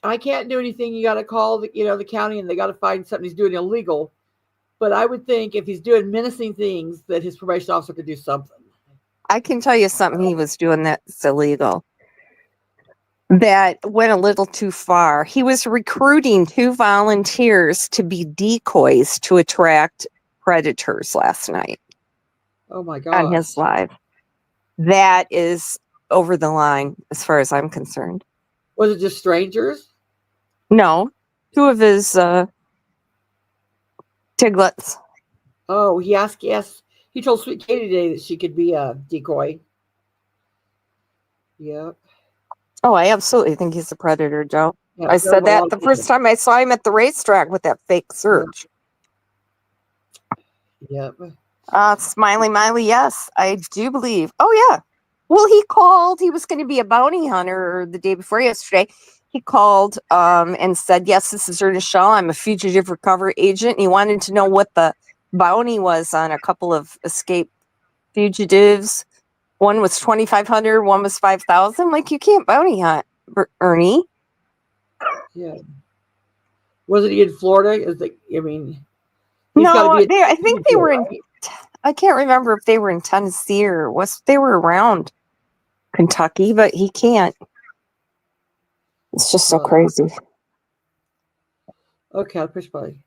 "I can't do anything. You got to call the county, and they got to find something he's doing illegal." But I would think if he's doing menacing things, that his probation officer could do something. I can tell you something he was doing that's illegal. That went a little too far. He was recruiting 2 volunteers to be decoys to attract predators last night. Oh my God. On his live. That is over the line as far as I'm concerned. Was it just strangers? No. 2 of his Tiglets. Oh, yes. He told Sweet Katie today that she could be a decoy. Yep. Oh, I absolutely think he's a predator, Joe. Yeah, I said that the first time I saw him at the racetrack with that fake search. Yep. Smiley Miley, yes, I do believe. Oh, yeah. Well, he was going to be a bounty hunter the day before yesterday. He called and said, yes, this is Ernie Shell. I'm a fugitive recovery agent. And he wanted to know what the bounty was on a couple of escaped fugitives. One was 2,500, one was 5,000. Like, you can't bounty hunt, Ernie. Yeah. Wasn't he in Florida? I mean, he's No, gotta be. I think they were in. I can't remember if they were in Tennessee or they were around Kentucky, but he can't. It's just so crazy. Okay, I'll push play.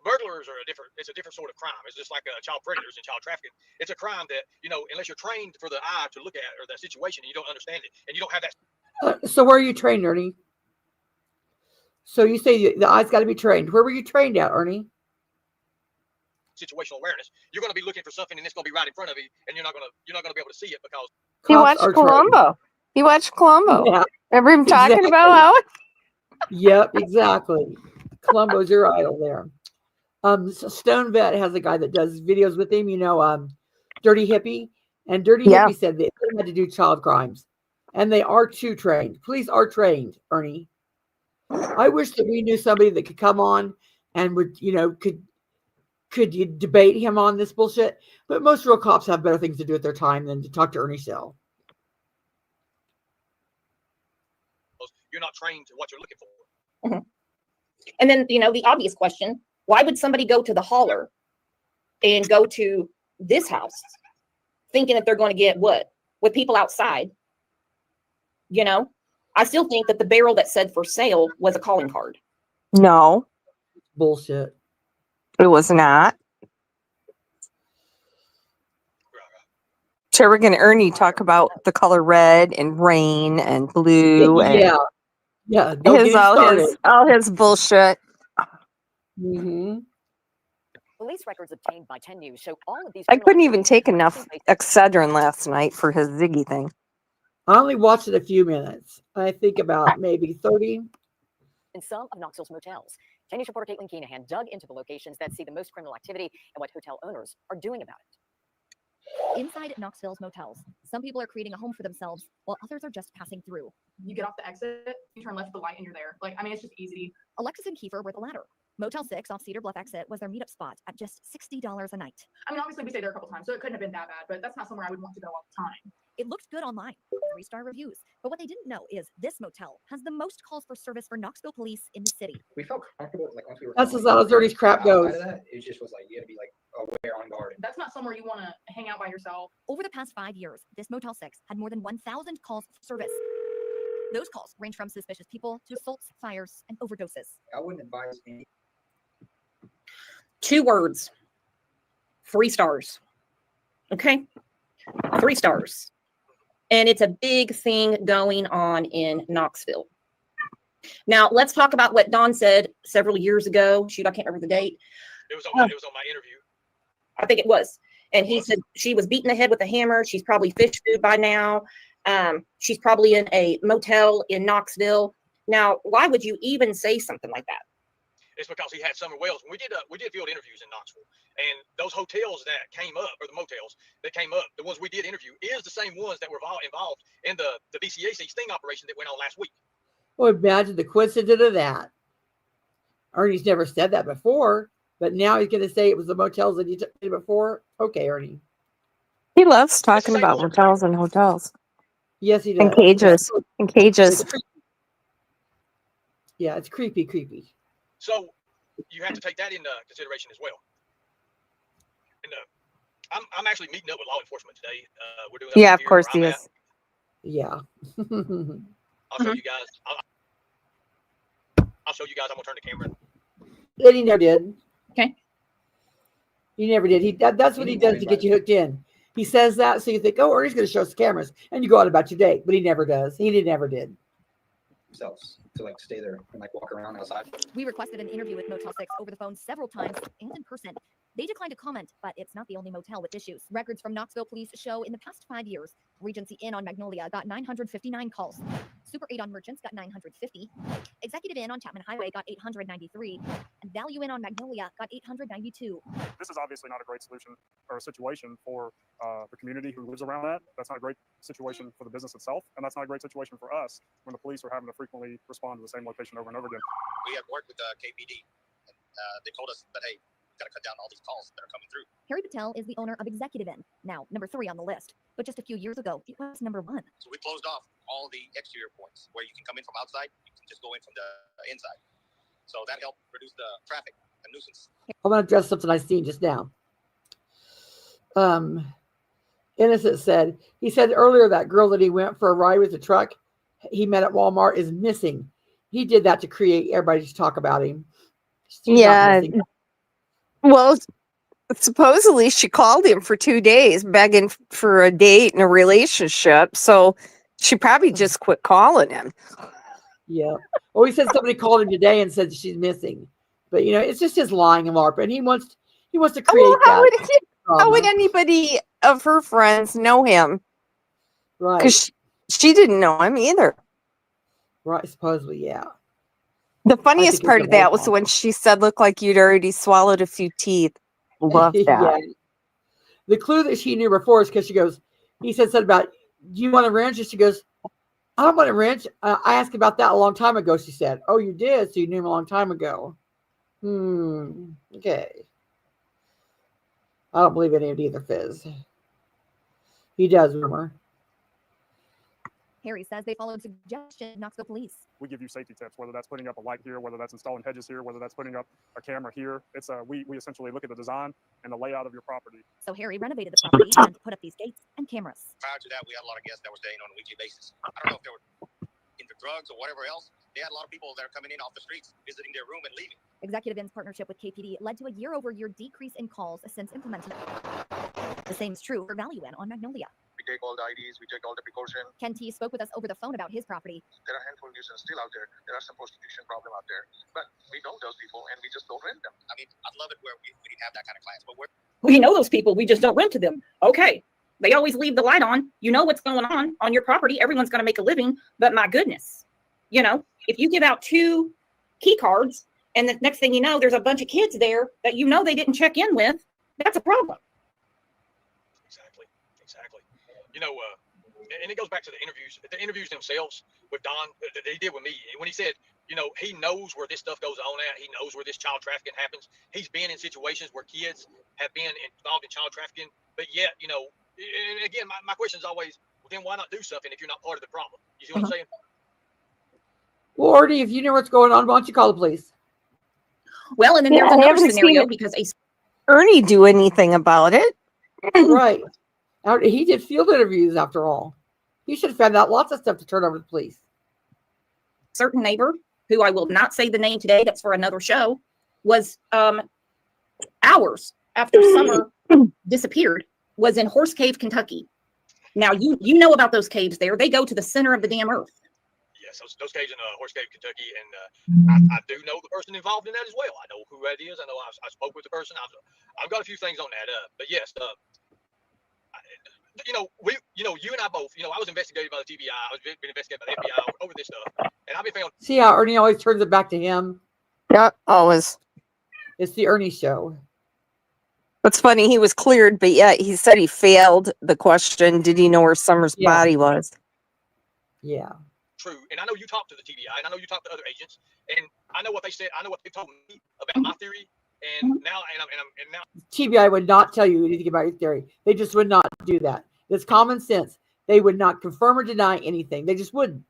Burglars are it's a different sort of crime. It's just like child predators and child trafficking. It's a crime that, unless you're trained for the eye to look at or that situation, and you don't understand it, and you don't have that. So where are you trained, Ernie? So you say the eye's got to be trained. Where were you trained at, Ernie? Situational awareness. You're going to be looking for something, and it's going to be right in front of you, and you're not going to be able to see it because He watched Columbo. He watched Columbo. Yeah. Remember him talking about how? Yep, exactly. Columbo's your idol there. Stone Vet has a guy that does videos with him, Dirty Hippie. And Dirty Hippie said they had to do child crimes. And they are too trained. Police are trained, Ernie. I wish that we knew somebody that could come on and would, could you debate him on this bullshit. But most real cops have better things to do with their time than to talk to Ernie Shell. You're not trained to what you're looking for. Mm-hmm. And then, the obvious question, why would somebody go to the holler and go to this house thinking that they're going to get what? With people outside? I still think that the barrel that said for sale was a calling card. No. Bullshit. It was not. Trevor and Ernie talk about the color red and rain and blue. And yeah. All his bullshit. Mm-hmm. Police records obtained by 10 News show all of these. I couldn't even take enough Excedrin last night for his Ziggy thing. I only watched it a few minutes. I think about maybe 30. In some of Knoxville's motels, 10 News reporter Caitlin Keenahan dug into the locations that see the most criminal activity and what hotel owners are doing about it. Inside Knoxville's motels, some people are creating a home for themselves while others are just passing through. You get off the exit, you turn left at the light, and you're there. It's just easy. Alexis and Kiefer were the latter. Motel 6 off Cedar Bluff exit was their meetup spot at just $60 a night. Obviously we stayed there a couple times, so it couldn't have been that bad, but that's not somewhere I would want to go all the time. It looked good online, 3-star reviews. But what they didn't know is this motel has the most calls for service for Knoxville police in the city. We felt comfortable, once we were. That's how Dirty's crap goes. It just was you had to be aware on guard. That's not somewhere you want to hang out by yourself. Over the past 5 years, this Motel 6 had more than 1,000 calls for service. Those calls range from suspicious people to assaults, fires, and overdoses. I wouldn't advise any. 2 words. 3 stars. Okay? 3 stars. And it's a big thing going on in Knoxville. Now, let's talk about what Dawn said several years ago. Shoot, I can't remember the date. It was on my interview. I think it was. And he said she was beaten in the head with a hammer. She's probably fish food by now. She's probably in a motel in Knoxville. Now, why would you even say something like that? It's because he had summer wells. We did field interviews in Knoxville, and those hotels that came up, or the motels that came up, the ones we did interview, is the same ones that were involved in the BCAC sting operation that went on last week. Well, imagine the coincidence of that. Ernie's never said that before, but now he's going to say it was the motels that he did before. Okay, Ernie. He loves talking about motels and hotels. Yes, he does. And cages. And cages. Yeah, it's creepy. So you have to take that into consideration as well. And I'm actually meeting up with law enforcement today. We're doing. Yeah, of course he is. Yeah. I'll show you guys. I'll show you guys. I'm gonna turn the camera. And he never did. Okay. He never did. That's what he does to get you hooked in. He says that so you think, oh, Ernie's going to show us cameras, and you go on about your day. But he never does. He never did. Themselves to stay there and walk around outside. We requested an interview with Motel 6 over the phone several times and in person. They declined to comment, but it's not the only motel with issues. Records from Knoxville police show in the past 5 years, Regency Inn on Magnolia got 959 calls. Super 8 on Merchants got 950. Executive Inn on Chapman Highway got 893. And Value Inn on Magnolia got 892. This is obviously not a great solution or a situation for the community who lives around that. That's not a great situation for the business itself. And that's not a great situation for us when the police are having to frequently respond to the same location over and over again. We have worked with KPD. And, they told us that, hey, got to cut down all these calls that are coming through. Harry Patel is the owner of Executive Inn, now number 3 on the list. But just a few years ago, it was number 1. So we closed off all the exterior points where you can come in from outside, you can just go in from the inside. So that helped reduce the traffic and nuisance. I'm going to address something I seen just now. Innocent said, he said earlier that girl that he went for a ride with the truck he met at Walmart is missing. He did that to create everybody to talk about him. She's not Yeah. missing. Well, supposedly she called him for 2 days begging for a date and a relationship. So she probably just quit calling him. Yeah. Well, he said somebody called him today and said she's missing. But you know, it's just his lying and LARP, and he wants to create Well, that. how would drama. anybody of her friends know him? Right. Because she didn't know him either. Right. Supposedly, yeah. The funniest think it's part a of that both was on. when she said, "Looked like you'd already swallowed a few teeth." Love that. Yeah. The clue that she knew before is because she goes, he said something about, do you want a wrench? And she goes, I don't want a wrench. I asked about that a long time ago, she said. Oh, you did? So you knew him a long time ago. Okay. I don't believe any of either, Fizz. He does, rumor. Harry says they followed suggestion of Knoxville police. We give you safety tips, whether that's putting up a light here, whether that's installing hedges here, whether that's putting up a camera here. It's we essentially look at the design and the layout of your property. So Harry renovated the property and put up these gates and cameras. Prior to that, we had a lot of guests that were staying on a weekly basis. I don't know if they were into drugs or whatever else. They had a lot of people that are coming in off the streets, visiting their room and leaving. Executive Inn's partnership with KPD led to a year-over-year decrease in calls since implementing it. The same is true for Value Inn on Magnolia. We take all the IDs, we take all the precaution. Ken T spoke with us over the phone about his property. There are a handful of nuisance still out there. There are some prostitution problem out there, but we know those people and we just don't rent them. I mean, I'd love it where we didn't have that kind of clients, but we're We know those people. We just don't rent to them. Okay. They always leave the light on. You know what's going on your property. Everyone's going to make a living. But my goodness, you know, if you give out 2 key cards and the next thing you know, there's a bunch of kids there that you know they didn't check in with, that's a problem. Exactly. You know, and it goes back to the interviews themselves with Don that they did with me. When he said, you know, he knows where this stuff goes on at. He knows where this child trafficking happens. He's been in situations where kids have been involved in child trafficking. But yet, you know, and again, my question is always, well, then why not do something if you're not part of the problem? You see what I'm saying? Well, Artie, if you know what's going on, why don't you call the police? Well, and then there's I another haven't scenario seen because Ernie do anything about it. Right. He did field interviews after all. He should have found out lots of stuff to turn over to the police. certain neighbor, who I will not say the name today, that's for another show, was hours after Summer disappeared, was in Horse Cave, Kentucky. Now, you know about those caves there. They go to the center of the damn earth. Yes, those caves in Horse Cave, Kentucky, and I do know the person involved in that as well. I know who that is. I know I spoke with the person. I've got a few things on that. But yes, you and I both. I was investigated by the TBI. I was being investigated by the FBI over this stuff, and I've been found. See how Ernie always turns it back to him? Yeah, always. It's the Ernie show. What's funny, he was cleared, but yet he said he failed the question. Did he know where Summer's body was? Yeah. True, and I know you talked to the TBI, and I know you talked to other agents, and I know what they said. I know what they told me about my theory, and now, and now. TBI would not tell you anything about your theory. They just would not do that. It's common sense. They would not confirm or deny anything. They just wouldn't.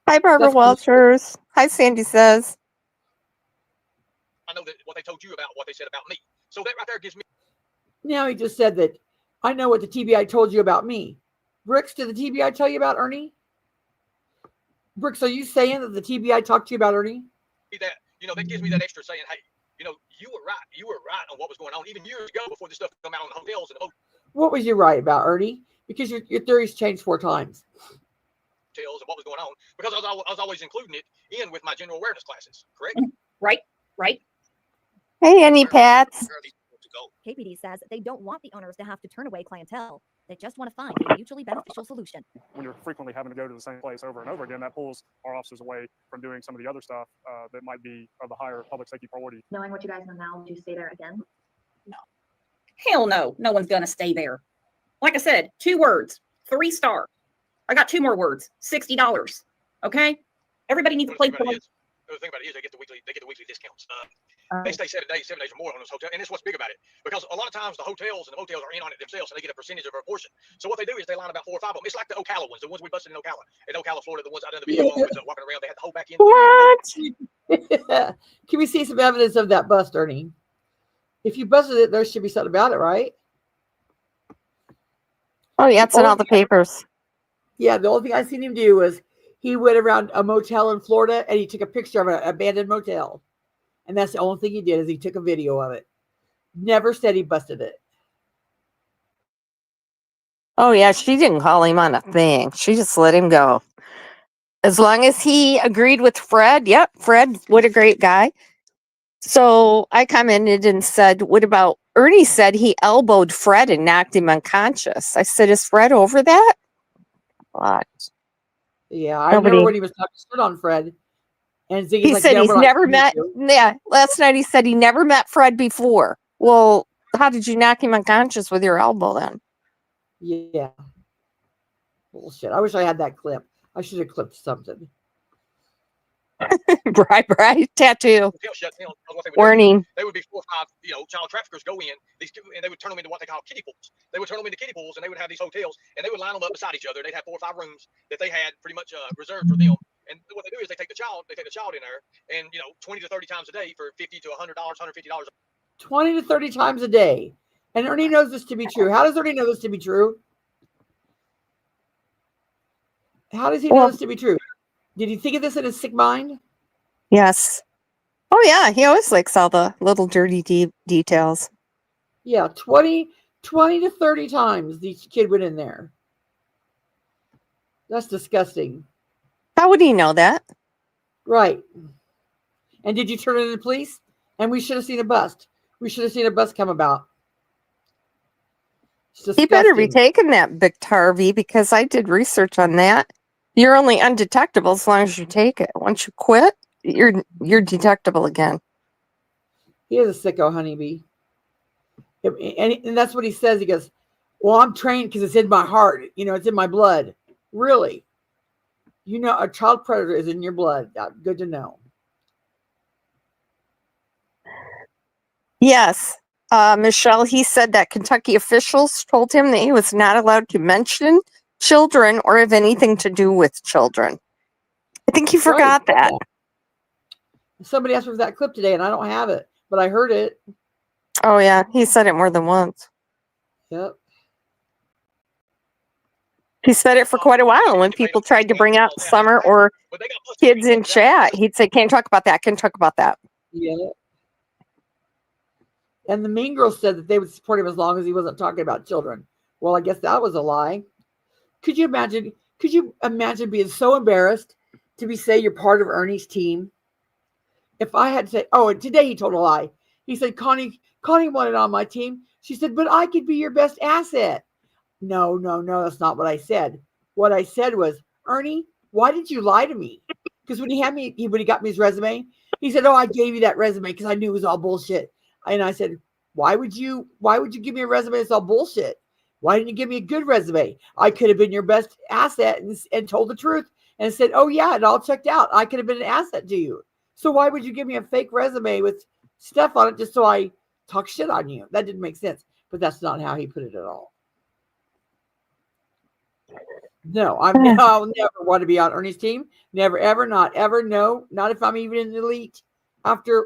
Hi, Barbara Walters. Hi, Sandy says. I know that what they told you about what they said about me. So that right there gives me. Now he just said that I know what the TBI told you about me. Brooks, did the TBI tell you about Ernie? Brooks, are you saying that the TBI talked to you about Ernie? That that gives me that extra saying, hey, you were right. You were right on what was going on even years ago before this stuff come out on the hotels and What was you right about, Ernie? Because your theory's changed 4 times. hotels and what was going on, because I was always including it in with my general awareness classes. Correct? Right. Hey, Annie Pats. KPD says they don't want the owners to have to turn away clientele. They just want to find a mutually beneficial solution. When you're frequently having to go to the same place over and over again, that pulls our officers away from doing some of the other stuff that might be of the higher public safety priority. Knowing what you guys know now, would you stay there again? No. Hell no. No one's going to stay there. Like I said, 2 words, 3-star. I got 2 more words, $60. Okay? Everybody needs to play. The thing about it is they get the weekly discounts. they stay 7 days or more on those hotels. And that's what's big about it, because a lot of times the hotels and the motels are in on it themselves, and they get a percentage of a portion. So what they do is they line about 4 or 5 of them. It's like the Ocala ones, the ones we busted in Ocala, Florida, the ones I done the video on with walking around. They had the whole back end. What? Can we see some evidence of that bust, Ernie? If you busted it, there should be something about it, right? Oh, yeah, it's in all the papers. Yeah, the only thing I seen him do was he went around a motel in Florida and he took a picture of an abandoned motel. And that's the only thing he did, is he took a video of it. Never said he busted it. Oh, yeah, she didn't call him on a thing. She just let him go. As long as he agreed with Fred. Yep, Fred, what a great guy. So I commented and said, what about Ernie said he elbowed Fred and knocked him unconscious. I said, is Fred over that? What? Yeah, I remember when he was talking shit on Fred. And Ziggy's He like, said yeah, he's we're never like, met. Yeah, last night he said he never met Fred before. Well, how did you knock him unconscious with your elbow then? Yeah. Bullshit. I wish I had that clip. I should have clipped something. right. Tattoo. Warning. Warning. They would be 4 or 5, child traffickers go in, and they would turn them into what they call kiddie pools. They would turn them into kiddie pools, and they would have these hotels, and they would line them up beside each other. They'd have 4 or 5 rooms that they had pretty much reserved for them. And what they do is they take the child in there, and 20 to 30 times a day for $50 to $100, $150. 20 to 30 times a day. And Ernie knows this to be true. How does Ernie know this to be true? How does he know this to be true? Did he think of this in his sick mind? Yes. Oh, yeah. He always likes all the little dirty details. Yeah, 20 to 30 times each kid went in there. That's disgusting. How would he know that? Right. And did you turn it into the police? And we should have seen a bust. We should have seen a bust come about. He better be taking that Biktarvy, because I did research on that. You're only undetectable as long as you take it. Once you quit, you're detectable again. He is a sicko honeybee. And that's what he says. He goes, well, I'm trained because it's in my heart. It's in my blood. Really? A child predator is in your blood. Good to know. Yes. Michelle, he said that Kentucky officials told him that he was not allowed to mention children or have anything to do with children. I think he forgot that. Somebody asked me for that clip today, and I don't have it, but I heard it. Oh, yeah. He said it more than once. Yep. He said it for quite a while. When people tried to bring out Summer or kids in chat, he'd say, can't talk about that. Can't talk about that. Yeah. And the Mean Girls said that they would support him as long as he wasn't talking about children. Well, I guess that was a lie. Could you imagine being so embarrassed to say you're part of Ernie's team? If I had to say, oh, and today he told a lie. He said, Connie wanted on my team. She said, but I could be your best asset. No, that's not what I said. What I said was, Ernie, why did you lie to me? Because when he got me his resume, he said, oh, I gave you that resume because I knew it was all bullshit. And I said, why would you give me a resume that's all bullshit? Why didn't you give me a good resume? I could have been your best asset and told the truth and said, oh, yeah, it all checked out. I could have been an asset to you. So why would you give me a fake resume with stuff on it just so I talk shit on you? That didn't make sense. But that's not how he put it at all. No, I'll never want to be on Ernie's team. Never, ever, not ever. No, not if I'm even in the elite.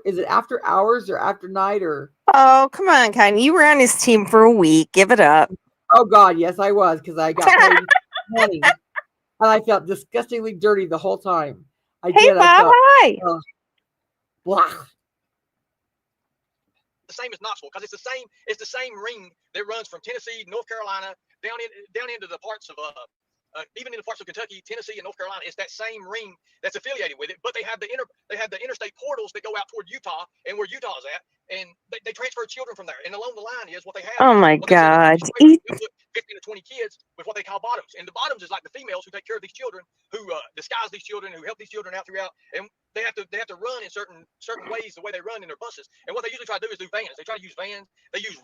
Is it after hours or after night or? Oh, come on, Connie. You were on his team for a week. Give it up. Oh, God, yes, I was, because I got paid money. And I felt disgustingly dirty the whole time. Bob, hi. Blah. The same as Knoxville, because it's the same ring that runs from Tennessee, North Carolina, down into the parts of even in the parts of Kentucky, Tennessee, and North Carolina. It's that same ring that's affiliated with it, but they have the interstate portals that go out toward Utah and where Utah is at, and they transfer children from there. And along the line is what they have. Oh my God! 15 to 20 kids with what they call bottoms, and the bottoms is like the females who take care of these children, who disguise these children, who help these children out throughout, and they have to run in certain ways the way they run in their buses. And what they usually try to do is do vans. They try to use vans. They use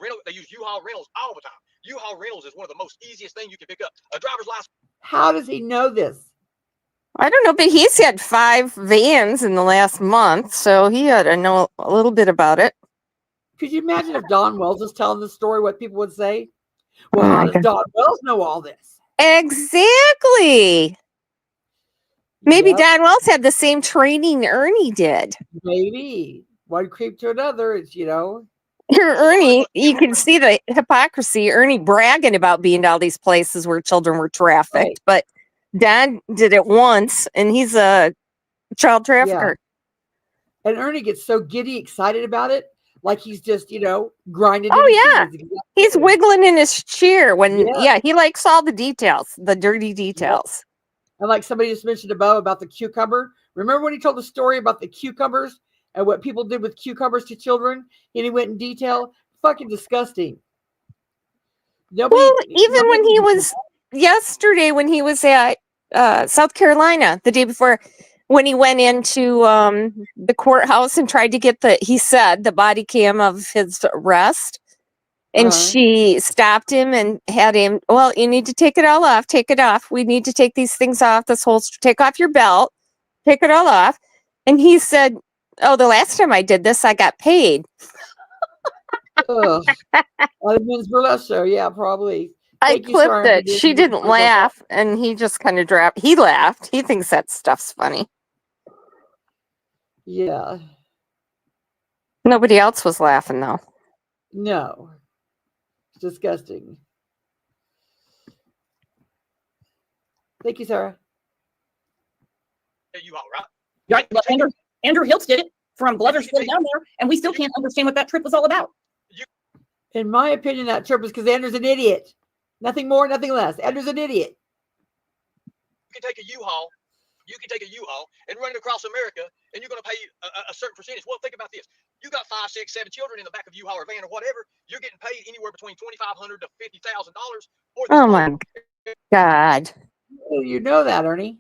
U-Haul rentals all the time. U-Haul rentals is one of the most easiest things you can pick up. A driver's license. How does he know this? I don't know, but he's had 5 vans in the last month, so he ought to know a little bit about it. Could you imagine if Don Wells was telling the story, what people would say? Well, Oh how my does God. Don Wells know all this? Exactly. Maybe Yep, Don Wells had the same training Ernie did. maybe. One creep to another. It's, Here, Ernie, you can see the hypocrisy. Ernie bragging about being to all these places where children were trafficked, but Don did it once, and he's a child yeah. trafficker. And Ernie gets so giddy excited about it, like he's just, grinding. Oh yeah, he's wiggling in his chair when he likes all the details, the dirty details. And like somebody just mentioned above about the cucumber. Remember when he told the story about the cucumbers and what people did with cucumbers to children? And he went in detail. Fucking disgusting. Nobody, Well, even when he was yesterday, when he was at South Carolina the day before, when he went into the courthouse and tried to get he said the body cam of his arrest, and she stopped him and had him, well, you need to take it all off. Take it off. We need to take these things off. This holster. Take off your belt. Take it all off. And he said, oh, the last time I did this, I got paid. Ugh. On a men's burlesque show, yeah, probably. I clipped it. She didn't laugh, and he just kind of dropped. He laughed. He thinks that stuff's funny. Yeah. Nobody else was laughing, though. No. It's disgusting. Thank you, Sarah. You all right? Right, but Andrew Hiltz did it from Gloversville down there, and we still can't understand what that trip was all about. In my opinion, that trip was because Andrew's an idiot. Nothing more, nothing less. Andrew's an idiot. You can take a U-Haul. You can take a U-Haul and run it across America, and you're going to pay a certain percentage. Well, think about this. You got 5, 6, 7 children in the back of U-Haul or van or whatever. You're getting paid anywhere between $2,500 to $50,000 for this. Oh my God! You know that, Ernie.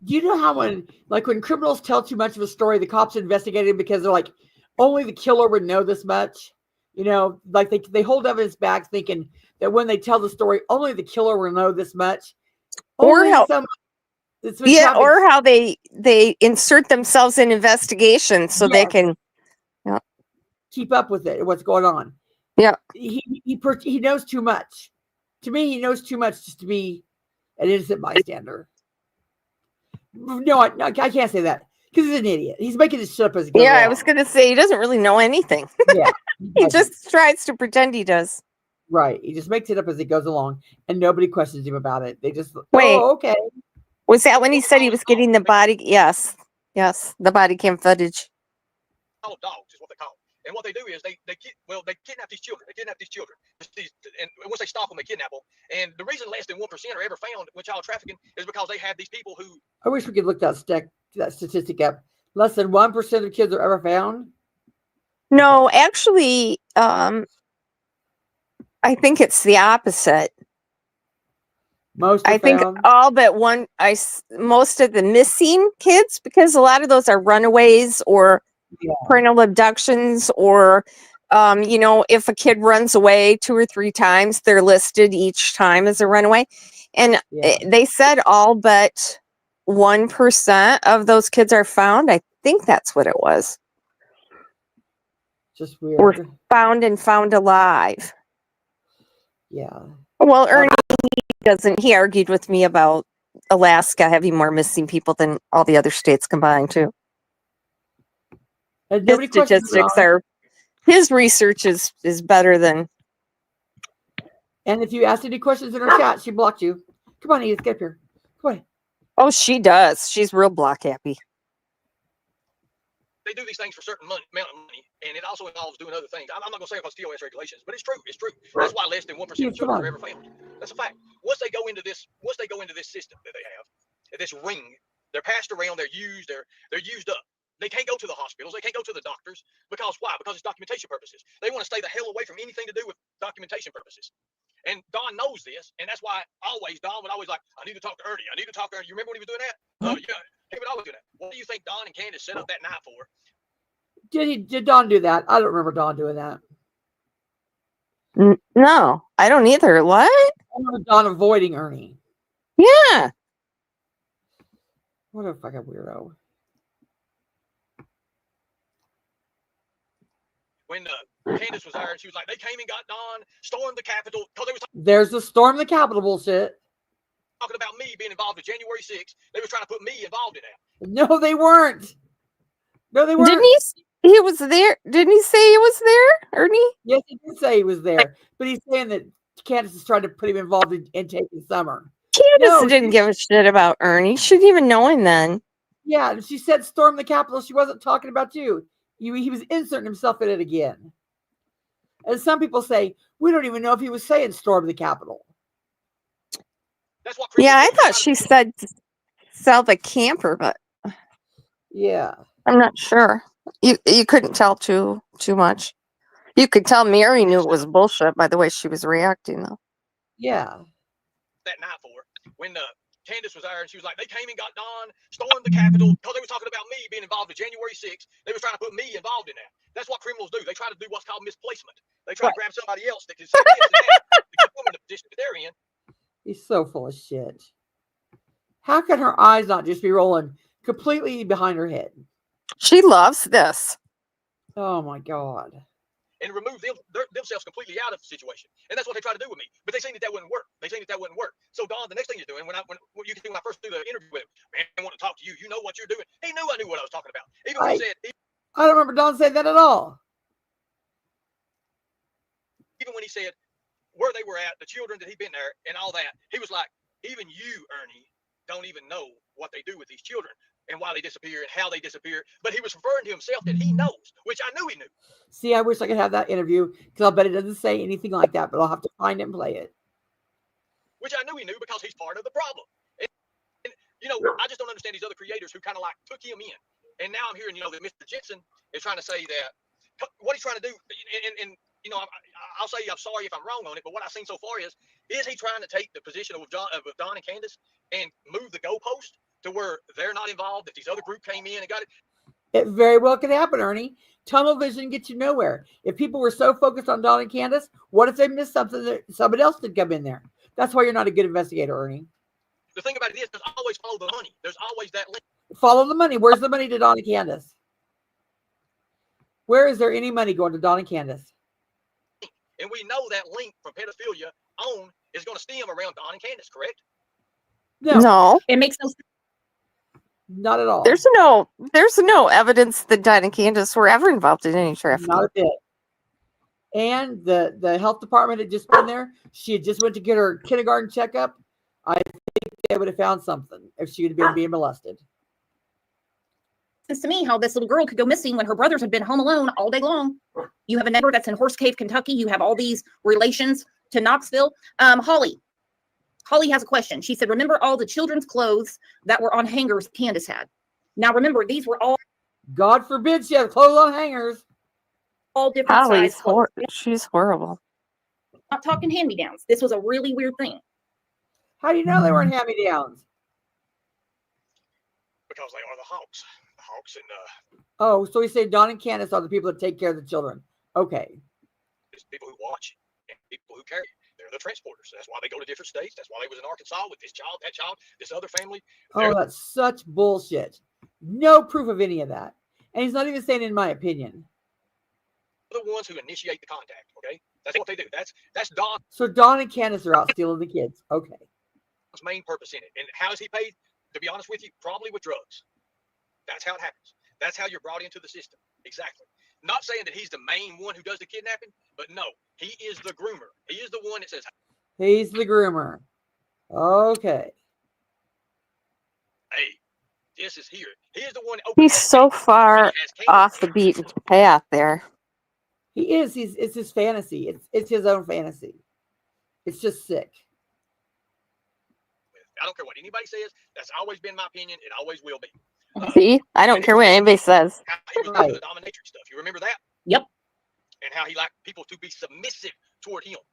Do you know how when criminals tell too much of a story, the cops investigate it because they're like, only the killer would know this much. Like they hold evidence back thinking that when they tell the story, only the killer will know this much. Or how they insert themselves in investigations so they can keep up with it, what's going on. Yeah. He knows too much. To me, he knows too much just to be an innocent bystander. No, I can't say that because he's an idiot. He's making this shit up as he goes along. I was going to say he doesn't really know anything. Yeah, he just tries to pretend he does. Right. He just makes it up as he goes along, and nobody questions him about it. They just wait. Oh, okay. Was that when he said he was getting the body? Yes, the body cam footage. Dogs is what they call them. And what they do is they kidnap these children. And once they stop them, they kidnap them. And the reason less than 1% are ever found with child trafficking is because they have these people who. I wish we could look that statistic up. Less than 1% of kids are ever found. No, actually, I think it's the opposite. Most think all but one. Most of the missing kids, because a lot of those are runaways or parental abductions, or if a kid runs away 2 or 3 times, they're listed each time as a runaway. And they said all but 1% of those kids are found. I think that's what it was. Just weird. Were found and found alive. Yeah. Well, Ernie he argued with me about Alaska having more missing people than all the other states combined too. His statistics his research is better than. And if you asked any questions in her chat, she blocked you. Come on, Edith, get up here. Come on. Oh, she does. She's real block happy. They do these things for a certain amount of money, and it also involves doing other things. I'm not going to say about TOS regulations, but it's true. It's true. That's why less than 1% of children are ever found. That's a fact. Once they go into this system that they have, this ring, they're passed around. They're used. They're used up. They can't go to the hospitals. They can't go to the doctors because why? Because it's documentation purposes. They want to stay the hell away from anything to do with documentation purposes. And Don knows this, and that's why Don would always like, I need to talk to Ernie. I need to talk to Ernie. You remember when he was doing that? Yeah, he would always do that. What do you think Don and Candace set up that night for? Did Don do that? I don't remember Don doing that. No, I don't either. What? I remember Don avoiding Ernie. Yeah, What a fucking weirdo. When Candace was there, and she was like, they came and got Don, stormed the Capitol, because they was There's the storm the Capitol bullshit. talking about me being involved in January 6th. They were trying to put me involved in that. No, they weren't. No, they weren't. Didn't he was there? Didn't he say he was there, Ernie? Yes, he did say he was there, but he's saying that Candace is trying to put him involved in taking Summer. Candace didn't give a shit about Ernie. She didn't even know him then. Yeah, she said storm the Capitol. She wasn't talking about you. He was inserting himself in it again. And some people say, we don't even know if he was saying storm the Capitol. That's what Yeah, I thought she said sell the camper, but yeah, I'm not sure. You couldn't tell too much. You could tell Mary knew it was bullshit by the way she was reacting, though. Yeah. That night for when Candace was there, and she was like, they came and got Don, stormed the Capitol, because they were talking about me being involved in January 6th. They were trying to put me involved in that. That's what criminals do. They try to do what's called misplacement. They try to grab somebody else that can say this and that to get them in the position that they're in. He's so full of shit. How can her eyes not just be rolling completely behind her head? She loves this. Oh my God. And remove themselves completely out of the situation. And that's what they try to do with me. But they seen that wouldn't work. They seen that wouldn't work. So Don, the next thing he's doing, when you can see when I first do the interview with him, man, I want to talk to you. You know what you're doing. He knew I knew what I was talking about. Even when he said, I don't remember Don saying that at all. even when he said where they were at, the children that he'd been there, and all that, he was like, even you, Ernie, don't even know what they do with these children and why they disappear and how they disappear. But he was referring to himself that he knows, which I knew he knew. See, I wish I could have that interview because I'll bet it doesn't say anything like that, but I'll have to find it and play it. Which I knew he knew because he's part of the problem. And you know, I just don't understand these other creators who kind of like took him in. And now I'm hearing, you know, that Mr. Jensen is trying to say that what he's trying to do, and you know, I'll say I'm sorry if I'm wrong on it, but what I've seen so far is he trying to take the position of Don and Candace and move the goalpost to where they're not involved, that these other group came in and got it? It very well could happen, Ernie. Tunnel vision gets you nowhere. If people were so focused on Don and Candace, what if they missed something that somebody else did come in there? That's why you're not a good investigator, Ernie. The thing about it is, there's always follow the money. There's always that link. Follow the money. Where's the money to Don and Candace? Where is there any money going to Don and Candace? And we know that link from pedophilia on is going to stem around Don and Candace, correct? No. It makes no sense. Not at all. There's no evidence that Don and Candace were ever involved in any trafficking. Not a bit. And the health department had just been there. She had just went to get her kindergarten checkup. I think they would have found something if she had been being molested. Sense to me how this little girl could go missing when her brothers had been home alone all day long. You have a neighbor that's in Horse Cave, Kentucky. You have all these relations to Knoxville. Holly has a question. She said, remember all the children's clothes that were on hangers Candace had? Now remember, these were all, God forbid she had clothes on hangers. All different Holly's size clothes. she's horrible. Not talking hand-me-downs. This was a really weird thing. How do you know they weren't hand-me-downs? Because they are the Hawks. The Hawks and Oh, so he said Don and Candace are the people that take care of the children. Okay. it's people who watch and people who carry. They're the transporters. That's why they go to different states. That's why they was in Arkansas with this child, that child, this other family. Oh, that's such bullshit. No proof of any of that. And he's not even saying in my opinion. They're the ones who initiate the contact, okay? That's what they do. That's Don's So Don and Candace are out stealing the kids. Okay. main purpose in it. And how is he paid? To be honest with you, probably with drugs. That's how it happens. That's how you're brought into the system. Exactly. Not saying that he's the main one who does the kidnapping, but no, he is the groomer. He is the one that says, He's the groomer. Okay. hey, this is here. He is the one. He's so far off the beaten path there. He is. It's his fantasy. It's his own fantasy. It's just sick. I don't care what anybody says. That's always been my opinion. It always will be. See, I don't care what anybody says. He was doing the dominatrix stuff. You remember that? Yep. And how he liked people to be submissive toward him.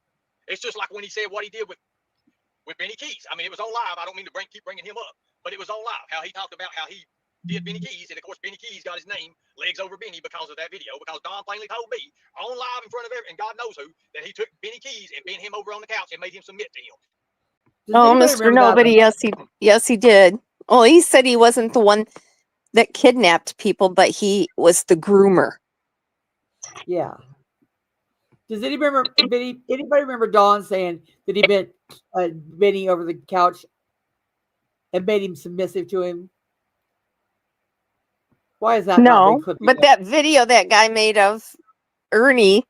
It's just like when he said what he did with Benny Keys. I mean, it was on live. I don't mean to keep bringing him up, but it was on live. How he talked about how he did Benny Keys, and of course Benny Keys got his name legs over Benny because of that video. Because Don plainly told me on live in front of everyone, and God knows who, that he took Benny Keys and bent him over on the couch and made him submit to him. Oh, Mr. Nobody, yes he did. Well, he said he wasn't the one that kidnapped people, but he was the groomer. Yeah. Does anybody remember Dawn saying that he bent Benny over the couch and made him submissive to him? Why is that not No, big clip? but that video that guy made of Ernie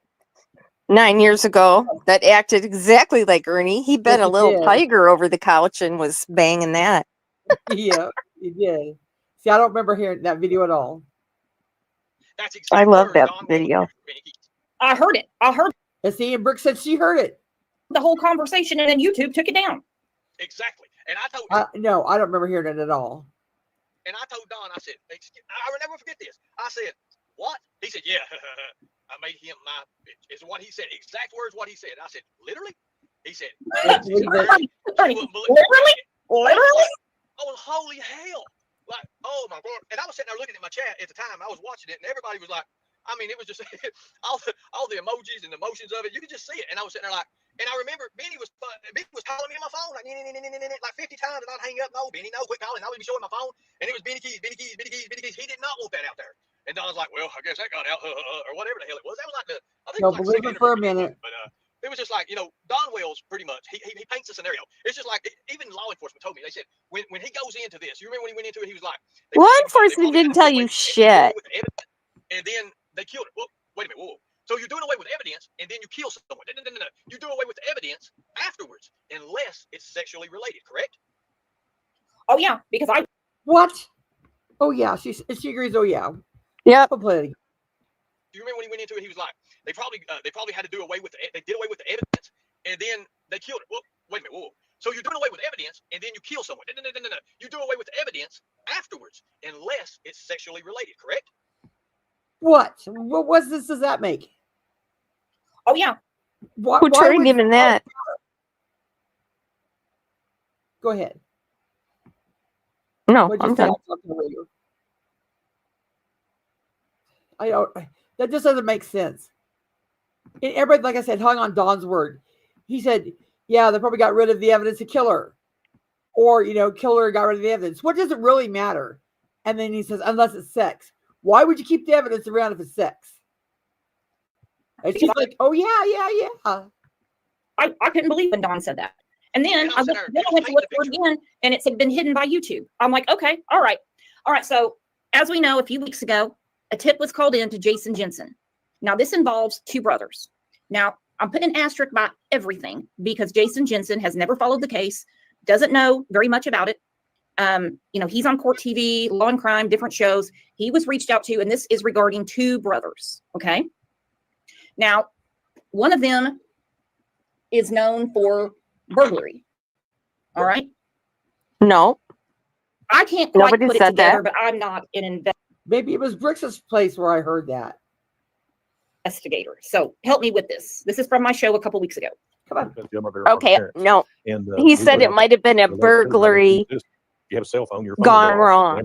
9 years ago that acted exactly like Ernie, he bent Yes, a he little did. tiger over the couch and was banging that. Yeah, he did. See, I don't remember hearing that video at all. That's I exact love words that Don Wells video. used, Benny Keith. I heard it. I heard And see, and Brooke said she heard it. the whole conversation, and then YouTube took it down. Exactly. And I told No, I don't remember hearing it at all. And I told Don, I said, I will never forget this. I said, what? He said, yeah, I made him my bitch. Is what he said. Exact words what he said. I said, literally? He said, Literally? oh, holy hell. Like, oh my God. And I was sitting there looking at my chat at the time. I was watching it, and everybody was like, I mean, it was just all the emojis and emotions of it. You could just see it. And I was sitting there like, and I remember Benny was calling me on my phone like 50 times, and I'd hang up. No, Benny, no, quit calling. I would be showing my phone, and it was Benny Keys, Benny Keys, Benny Keys, Benny Keys. He did not want that out there. And Don was like, well, I guess that got out, or whatever the hell it was. That was like I think No, it was like believe it for a minute. But it was just like, Don Wells pretty much, he paints a scenario. It's just like, even law enforcement told me, they said, when he goes into this, you remember when he went into it, he was like, Law enforcement didn't tell you shit. and then they killed it. Well, wait a minute, whoa. So you're doing away with evidence, and then you kill someone. No. You do away with evidence afterwards, unless it's sexually related, correct? Oh yeah, because I. What? Oh yeah, she agrees. Oh yeah. Yep. Completely. Do you remember when he went into it? He was like, they probably had to do away with they did away with the evidence, and then they killed it. Well, wait a minute, whoa. So you're doing away with evidence, and then you kill someone. No. You do away with evidence afterwards, unless it's sexually related, correct? What? What does that make? Oh yeah. Who trained him in that? Go ahead. No, I'm done. I don't. That just doesn't make sense. And everybody, like I said, hung on Don's word. He said, "Yeah, they probably got rid of the evidence to kill her, or killer got rid of the evidence. What does it really matter?" And then he says, "Unless it's sex. Why would you keep the evidence around if it's sex?" And she's like, "Oh yeah. I couldn't believe when Don said that. And then I went to look for it again, and it's been hidden by YouTube. I'm like, okay, all right. So as we know, a few weeks ago, a tip was called in to Jason Jensen. Now this involves two brothers. Now I'm putting an asterisk by everything because Jason Jensen has never followed the case, doesn't know very much about it. He's on Court TV, Law and Crime, different shows. He was reached out to, and this is regarding two brothers. Okay. Now, one of them is known for burglary. All right. No. I can't quite Nobody put it said together, that. but I'm not an Maybe it was Brooks's place where I heard that. investigator. So help me with this. This is from my show a couple weeks ago. Come on. Okay, no. He said it might have been a burglary You have a cell phone, your gone wrong.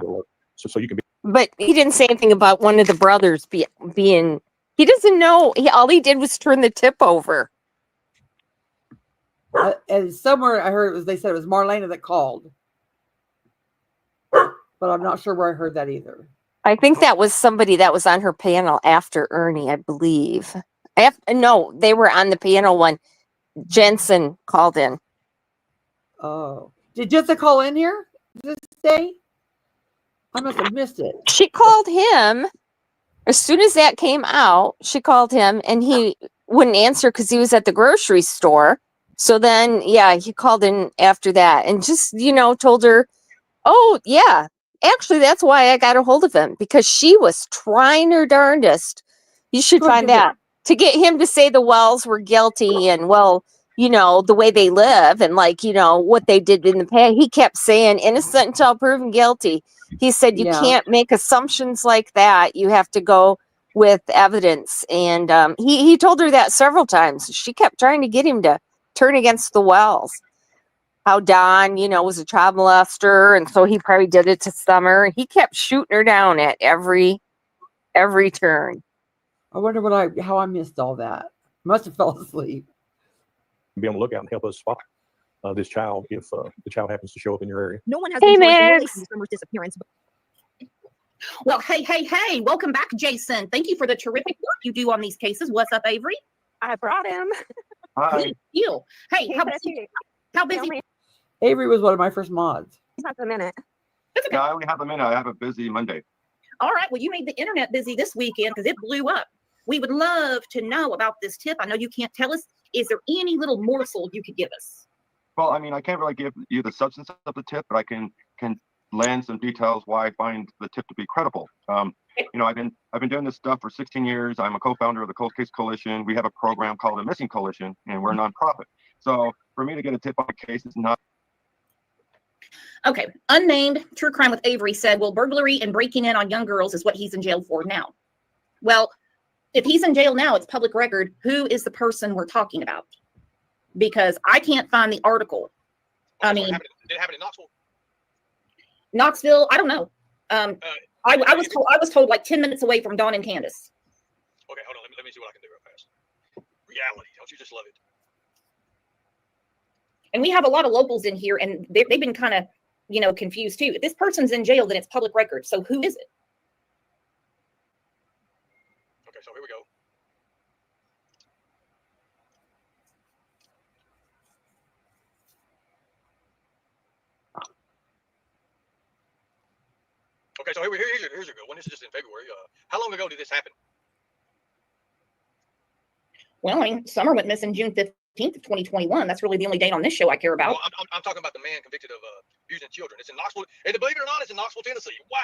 So you can be. But he didn't say anything about one of the brothers being. He doesn't know. All he did was turn the tip over. And somewhere I heard they said it was Marlena that called, but I'm not sure where I heard that either. I think that was somebody that was on her panel after Ernie, I believe. No, they were on the panel when Jensen called in. Oh, did Jensen call in here this day? I must have missed it. She called him as soon as that came out. She called him, and he wouldn't answer because he was at the grocery store. So then, yeah, he called in after that and just, told her, oh, yeah, actually, that's why I got a hold of him, because she was trying her darndest. You should find that to get him to say the Wells were guilty and, well, the way they live and what they did in the past. He kept saying innocent until proven guilty. He said, you can't make assumptions like that. You have to go with evidence. And he told her that several times. She kept trying to get him to turn against the Wells. How Don, was a child molester, and so he probably did it to Summer. He kept shooting her down at every turn. I wonder how I missed all that. Must have fell asleep. Be on the lookout and help us spot. this child if the child happens to show up in your area. No one has Hey, been charged really Max. since Summer's disappearance. Well, hey, welcome back, Jason. Thank you for the terrific work you do on these cases. What's up, Avery? I brought him. Hi. You. Hey, how busy? Avery was one of my first mods. He's not a minute. That's okay. Yeah, I only have a minute. I have a busy Monday. All right. Well, you made the internet busy this weekend because it blew up. We would love to know about this tip. I know you can't tell us. Is there any little morsel you could give us? Well, I mean, I can't really give you the substance of the tip, but I can land some details why I find the tip to be credible. You know, I've been doing this stuff for 16 years. I'm a co-founder of the Cold Case Coalition. We have a program called the Missing Coalition, and we're a nonprofit. So for me to get a tip on a case is not. Okay. Unnamed True Crime with Avery said, well, burglary and breaking in on young girls is what he's in jail for now. Well, if he's in jail now, it's public record. Who is the person we're talking about? Because I can't find the article. I mean, did it happen in Knoxville? Knoxville, I don't know. I was told like 10 minutes away from Dawn and Candace. Okay, hold on. Let me see what I can do real fast. Reality. Don't you just love it? And we have a lot of locals in here, and they've been kind of, you know, confused too. If this person's in jail, then it's public record. So who is it? Okay, so here we go. Okay, so here's a good one. This is just in February. How long ago did this happen? Well, I mean, Summer went missing June 15th of 2021. That's really the only date on this show I care about. Well, I'm talking about the man convicted of abusing children. It's in Knoxville. And believe it or not, it's in Knoxville, Tennessee. Wow.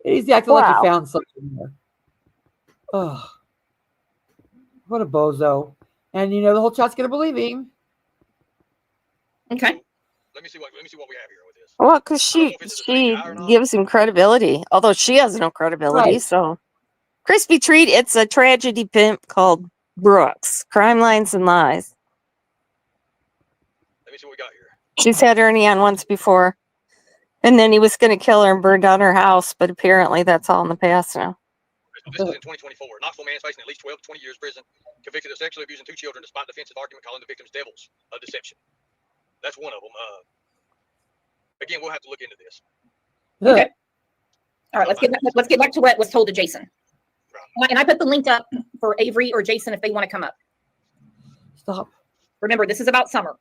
He's acting like Wow. he found something there. Oh, what a bozo! And you know the whole chat's gonna believe him. Okay. Let me see what we have here with this. Well, because she gives him credibility, although she has no credibility. Right. So, Crispy Treat, it's a tragedy pimp called Brooks. Crime Lines and Lies. Let me see what we got here. She's had Ernie on once before, and then he was going to kill her and burn down her house, but apparently that's all in the past now. This is in 2024. Knoxville man is facing at least 12 to 20 years prison, convicted of sexually abusing 2 children despite defensive argument calling the victims devils of deception. That's one of them. Again, we'll have to look into this. Okay. All right, let's get back to what was told to Jason. And I put the link up for Avery or Jason if they want to come up. Stop. Remember, this is about Summer.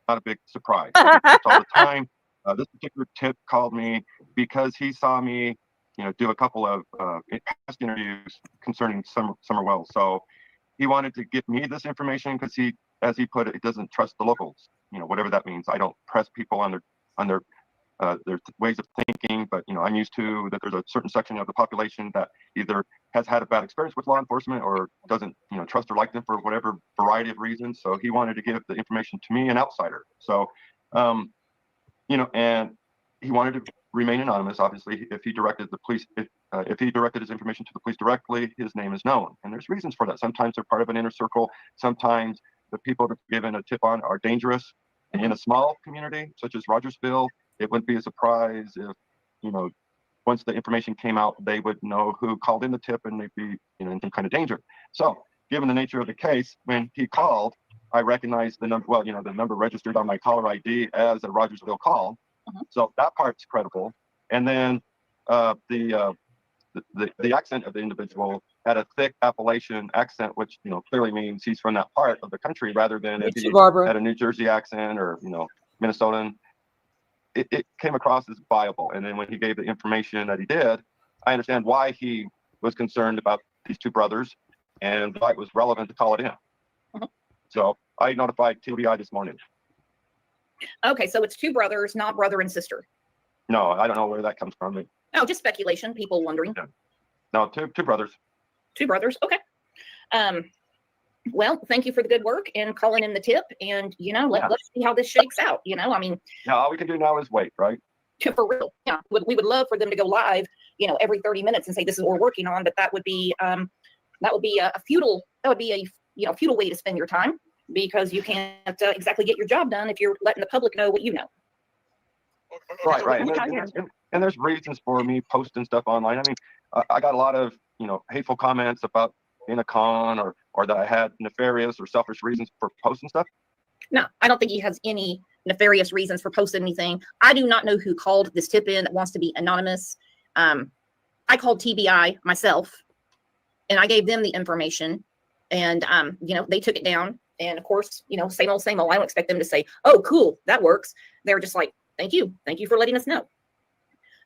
Not a big surprise. It's all the time. This particular tip called me because he saw me, you know, do a couple of past interviews concerning Summer Wells. So he wanted to give me this information because he, as he put it, he doesn't trust the locals. You know, whatever that means. I don't press people on their ways of thinking, but you know, I'm used to that. There's a certain section of the population that either has had a bad experience with law enforcement or doesn't, you know, trust or like them for whatever variety of reasons. So he wanted to give the information to me, an outsider. So, you know, and he wanted to remain anonymous. Obviously, if he directed the police, if he directed his information to the police directly, his name is known, and there's reasons for that. Sometimes they're part of an inner circle. Sometimes the people that given a tip on are dangerous. In a small community such as Rogersville, it wouldn't be a surprise if, you know, once the information came out, they would know who called in the tip and they'd be, you know, in some kind of danger. So given the nature of the case, when he called, I recognized the number, well, you know, the number registered on my caller ID as a Rogersville call. So that part's credible. And then the accent of the individual had a thick Appalachian accent, which, you know, clearly means he's from that part of the country rather than if he had a New Jersey accent or, you know, Minnesotan. It came across as viable. And then when he gave the information that he did, I understand why he was concerned about these 2 brothers and why it was relevant to call it in. So I notified TBI this morning. Okay, so it's 2 brothers, not brother and sister. No, I don't know where that comes from. Oh, just speculation. People wondering. Yeah. No, two brothers. 2 brothers. Okay. Well, thank you for the good work and calling in the tip. And, you know, let's see how this shakes out. You know, I mean, yeah, all we can do now is wait, right? For real. Yeah. We would love for them to go live, you know, every 30 minutes and say, this is what we're working on. But that would be a futile way to spend your time because you can't exactly get your job done if you're letting the public know what you know. Right. And there's reasons for me posting stuff online. I mean, I got a lot of, you know, hateful comments about being a con or that I had nefarious or selfish reasons for posting stuff. No, I don't think he has any nefarious reasons for posting anything. I do not know who called this tip in that wants to be anonymous. I called TBI myself and I gave them the information and, they took it down. And of course, same old, same old. I don't expect them to say, oh, cool, that works. They're just like, thank you. Thank you for letting us know.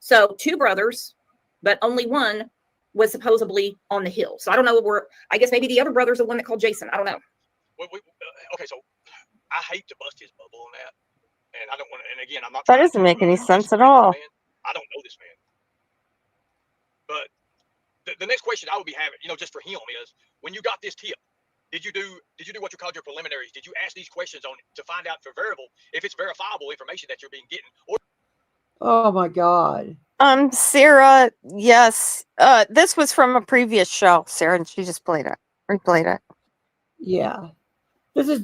So 2 brothers, but only one was supposedly on the hill. So I don't know I guess maybe the other brother's the one that called Jason. I don't know. Okay, so I hate to bust his bubble on that. And I don't want to, and again, I'm not That trying doesn't to make any sense at disrespect all. this man. I don't know this man. But the next question I would be having, just for him is, when you got this tip, did you do what you called your preliminaries? Did you ask these questions on to find out for if it's verifiable information that you're being getting? Or Oh my God. Sarah, yes. This was from a previous show, Sarah, and she just replayed it. Yeah. This is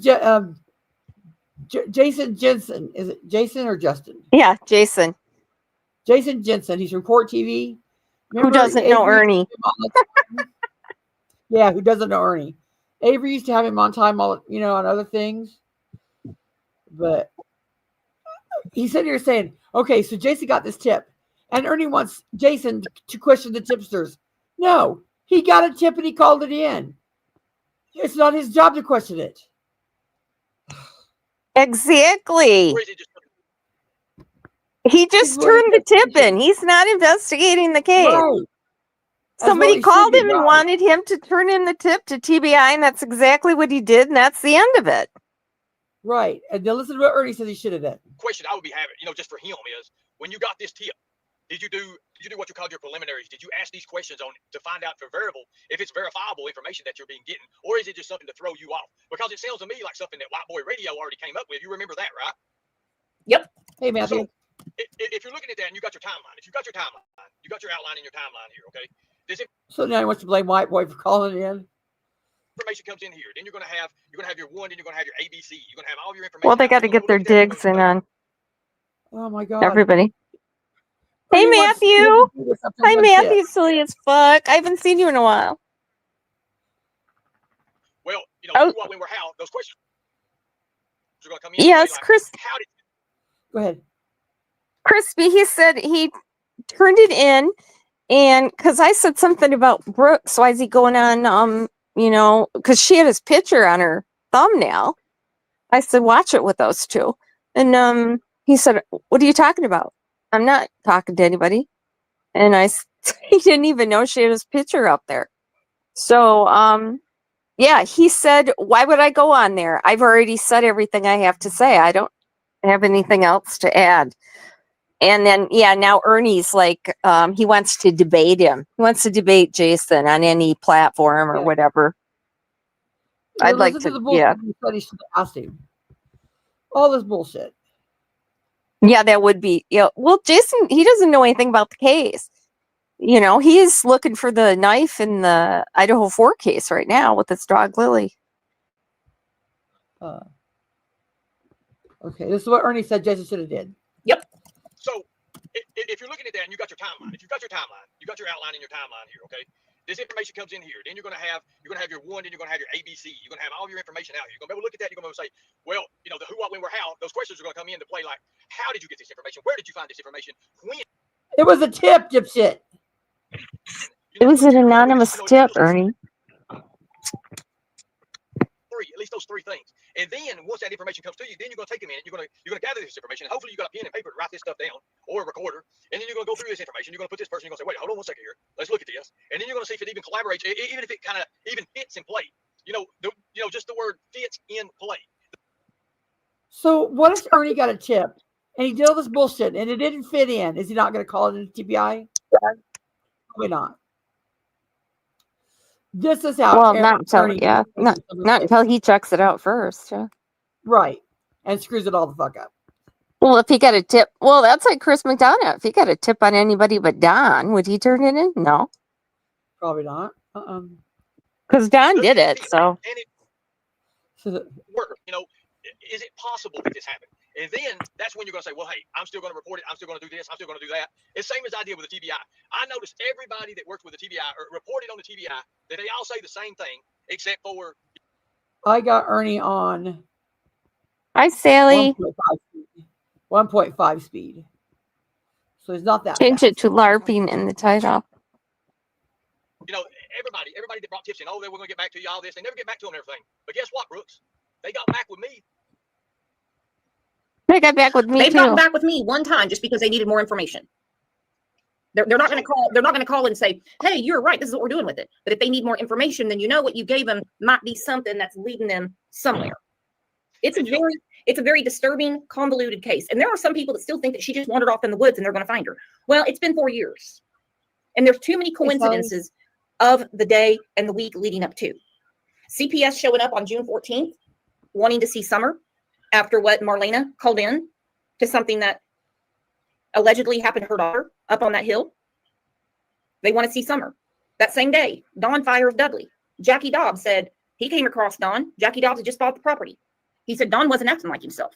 Jason Jensen. Is it Jason or Justin? Yeah, Jason. Jason Jensen. He's from Port TV. Who doesn't know Ernie? Yeah, who doesn't know Ernie? Avery used to have him on time, on other things. But he's sitting here saying, okay, so Jason got this tip. And Ernie wants Jason to question the tipsters. No, he got a tip and he called it in. It's not his job to question it. Exactly. He just turned the tip in. He's not investigating the case. Right. Somebody called him and wanted him to turn in the tip to TBI, and that's exactly what he did, and that's the end of it. Right. And then listen to what Ernie says he should have done. question I would be having, just for him is, when you got this tip, did you do what you called your preliminaries? Did you ask these questions on to find out if it's verifiable information that you're being getting, or is it just something to throw you off? Because it sounds to me like something that White Boy Radio already came up with. You remember that, right? Yep. Hey, Matthew. So, if you're looking at that and you got your timeline, you got your outline in your timeline here, okay? So now he wants to blame White Boy for calling in. Information comes in here, then you're gonna have your one, then you're gonna have your ABC. You're gonna have all your information. Well, they got to get their digs in on Oh my God. everybody. Hey, Ernie wants Matthew. to do this up in Hi, one Matthew. tip. Silly as fuck. I haven't seen you in a while. Well, when we're out, those questions are gonna come in. Yes, like, Chris. How did Go ahead. Crispy, he said he turned it in, and because I said something about Brooks, why is he going on, because she had his picture on her thumbnail. I said, watch it with those two. And he said, what are you talking about? I'm not talking to anybody. And he didn't even know she had his picture up there. So, yeah, he said, why would I go on there? I've already said everything I have to say. I don't have anything else to add. And then, yeah, now Ernie's like, he wants to debate him. He wants to debate Jason on any platform or whatever. Well, I'd like listen to, the bullshit yeah. he said he should have asked him. All this bullshit. Yeah, that would be, well, Jason, he doesn't know anything about the case. He's looking for the knife in the Idaho 4 case right now with his dog, Lily. Okay, this is what Ernie said Jason should have did. Yep. So if you're looking at that and you got your timeline, you got your outline in your timeline here, okay? This information comes in here, then you're gonna have your one, then you're gonna have your ABC. You're gonna have all your information out here. You're gonna be able to look at that. You're gonna be able to say, well, the who, what, when, where, how. Those questions are gonna come into play like, how did you get this information? Where did you find this information? When? It was a tip, dipshit. It was an anonymous tip, Ernie. At least those 3 things. And then once that information comes to you, then you're gonna take a minute. You're gonna gather this information. And hopefully you got a pen and paper to write this stuff down, or a recorder. And then you're gonna go through this information. You're gonna put this person. You're gonna say, wait, hold on 1 second here. Let's look at this. And then you're gonna see if it even collaborates, even if it kind of even fits in play. Just the word fits in play. So what if Ernie got a tip and he did all this bullshit and it didn't fit in? Is he not going to call it into TBI? Probably not. This is how. Well, not until he checks it out first. Yeah. Right, and screws it all the fuck up. Well, if he got a tip, that's like Chris McDonough. If he got a tip on anybody but Don, would he turn it in? No, probably not. Because Don did it. So, is it possible that this happened? And then that's when you're going to say, well, hey, I'm still going to report it. I'm still going to do this. I'm still going to do that. It's same as I did with the TBI. I noticed everybody that worked with the TBI or reported on the TBI that they all say the same thing, except for. I got Ernie on Hi, Sally. 1.5 speed. 1.5 speed. So it's not that Change fast. it to LARPing in the title. You know, everybody that brought tips in, oh, they were going to get back to you, all this. They never get back to them and everything. But guess what, Brooks? They got back with me. They got back with me They've too. gotten back with me one time just because they needed more information. They're not going to call. They're not going to call and say, "Hey, you're right. This is what we're doing with it." But if they need more information, then you know what you gave them might be something that's leading them somewhere. It's a very disturbing, convoluted case. And there are some people that still think that she just wandered off in the woods and they're going to find her. Well, it's been 4 years, and there's too many coincidences of the day and the week leading up to. CPS showing up on June 14th, wanting to see Summer after what Marlena called in to something that allegedly happened to her daughter up on that hill. They want to see Summer. That same day, Don fires Dudley. Jackie Dobbs said he came across Don. Jackie Dobbs had just bought the property. He said Don wasn't acting like himself.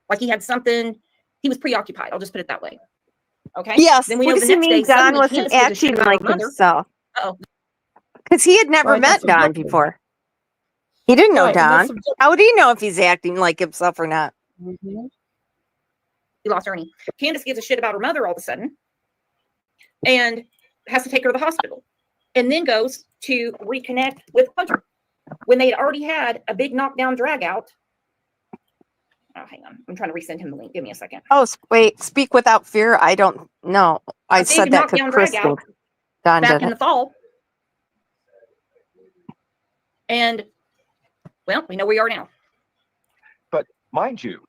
Like he had something, he was preoccupied. I'll just put it that way. Okay? Yes. Then we What know does the he next mean day, Don suddenly wasn't Candace gives a shit acting about her like mother. himself? Uh-oh. Because he had never Right, met that's Don subjective. before. He didn't know Right, and that's Don. subjective. How would he know if he's acting like himself or not? Mm-hmm. He lost Ernie. Candace gives a shit about her mother all of a sudden and has to take her to the hospital, and then goes to reconnect with Hunter when they had already had a big knockdown drag out. Oh, hang on. I'm trying to resend him the link. Give me a second. Oh, wait. Speak without fear. I don't know. I A big said that because knockdown Chris drag out thinks Don back did in it. the fall. And, well, we know where we are now. But mind you,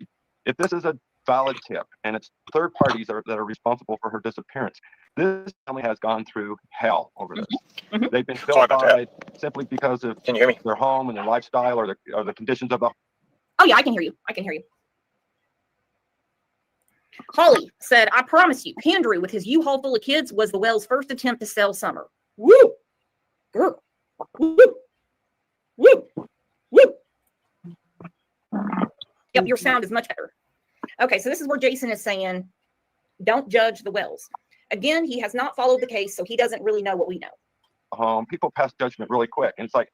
if this is a valid tip and it's third parties that are responsible for her disappearance, this family has gone through hell over this. Mm-hmm. They've been Sorry about vilified simply because of Can you hear me? their home and their lifestyle or the conditions of the. Oh, yeah, I can hear you. I can hear you. Holly said, I promise you, Andrew with his U-Haul full of kids was the Wells' first attempt to sell Summer. Woo! Girl. Woo! Woo! Woo! Yep, your sound is much better. Okay, so this is where Jason is saying, don't judge the Wells. Again, he has not followed the case, so he doesn't really know what we know. People pass judgment really quick, and it's like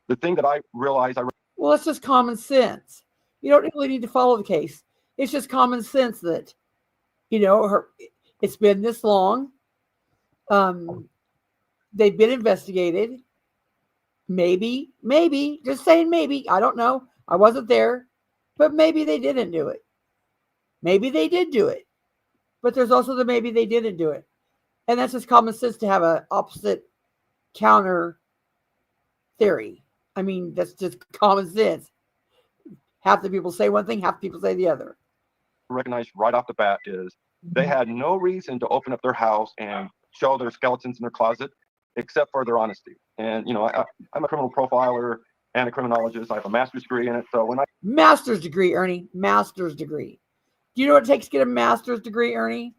the thing that I realized. Well, it's just common sense. You don't really need to follow the case. It's just common sense that, you know, it's been this long. They've been investigated. Maybe, just saying maybe. I don't know. I wasn't there, but maybe they didn't do it. Maybe they did do it, but there's also the maybe they didn't do it. And that's just common sense to have an opposite counter theory. I mean, that's just common sense. Half the people say one thing, half the people say the other. Recognized right off the bat is they had no reason to open up their house and show their skeletons in their closet except for their honesty. And, you know, I'm a criminal profiler and a criminologist. I have a master's degree in it. So when Master's degree, Ernie, master's degree. Do you know what it takes to get a master's degree, Ernie?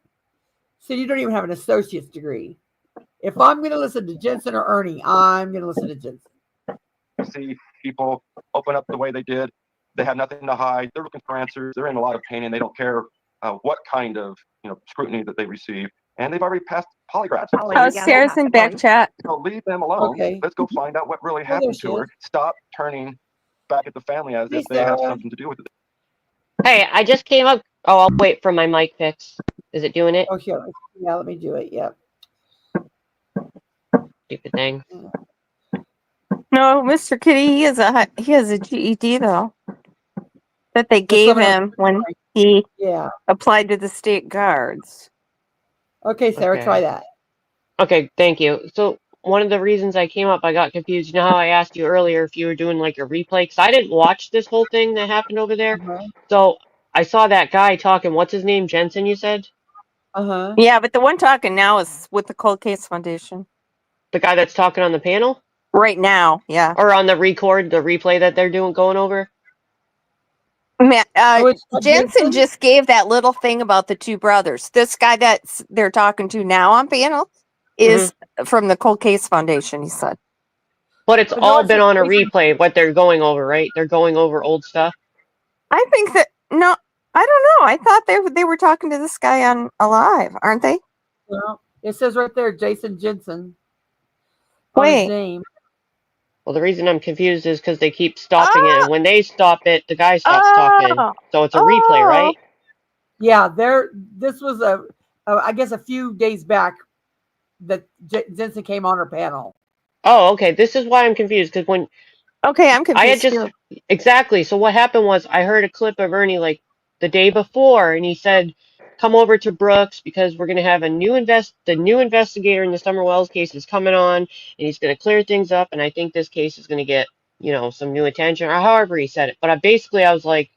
So you don't even have an associate's degree. If I'm going to listen to Jensen or Ernie, I'm going to listen to Jensen. see people open up the way they did, they have nothing to hide. They're looking for answers. They're in a lot of pain, and they don't care what kind of scrutiny that they receive. And they've already passed polygraphs. Sarah's in back chat. So leave them alone. Okay. Let's go find out what really Oh, there happened she to her. is. Stop turning back at the family as Hey, if they have Sarah. something to do with it. Hey, I just came up. Oh, I'll wait for my mic fix. Is it doing it? Oh, here. Yeah, let me do it. Yep. Stupid thing. No, Mr. Kitty, he has a GED though that they gave him when he applied to the state guards. Okay, Sarah, Okay. try that. Okay, thank you. So one of the reasons I came up, I got confused. You know how I asked you earlier if you were doing like a replay? Because I didn't watch this whole thing that happened over there. So I saw that guy talking. What's his name? Jensen, you said? Uh-huh. Yeah, but the one talking now is with the Cold Case Foundation. The guy that's talking on the panel? Right now, yeah. Or on the replay that they're going over? Jensen just gave that little thing about the two brothers. This guy that they're talking to now on panel is from the Cold Case Foundation, he said. But it's all been on a replay, what they're going over, right? They're going over old stuff. I think that, no, I don't know. I thought they were talking to this guy on Alive, aren't they? Well, it says right there, Jason Jensen. On his name. Well, the reason I'm confused is because they keep stopping it, and when they stop it, the guy stops talking. So it's a replay, right? Yeah, this was I guess a few days back that Jensen came on her panel. Oh, okay. This is why I'm confused, because when Okay, I'm I had confused just too. exactly. So what happened was I heard a clip of Ernie like the day before, and he said, "Come over to Brooks because we're going to have the new investigator in the Summer Wells case is coming on, and he's going to clear things up, and I think this case is going to get, some new attention," or however he said it. But I was like,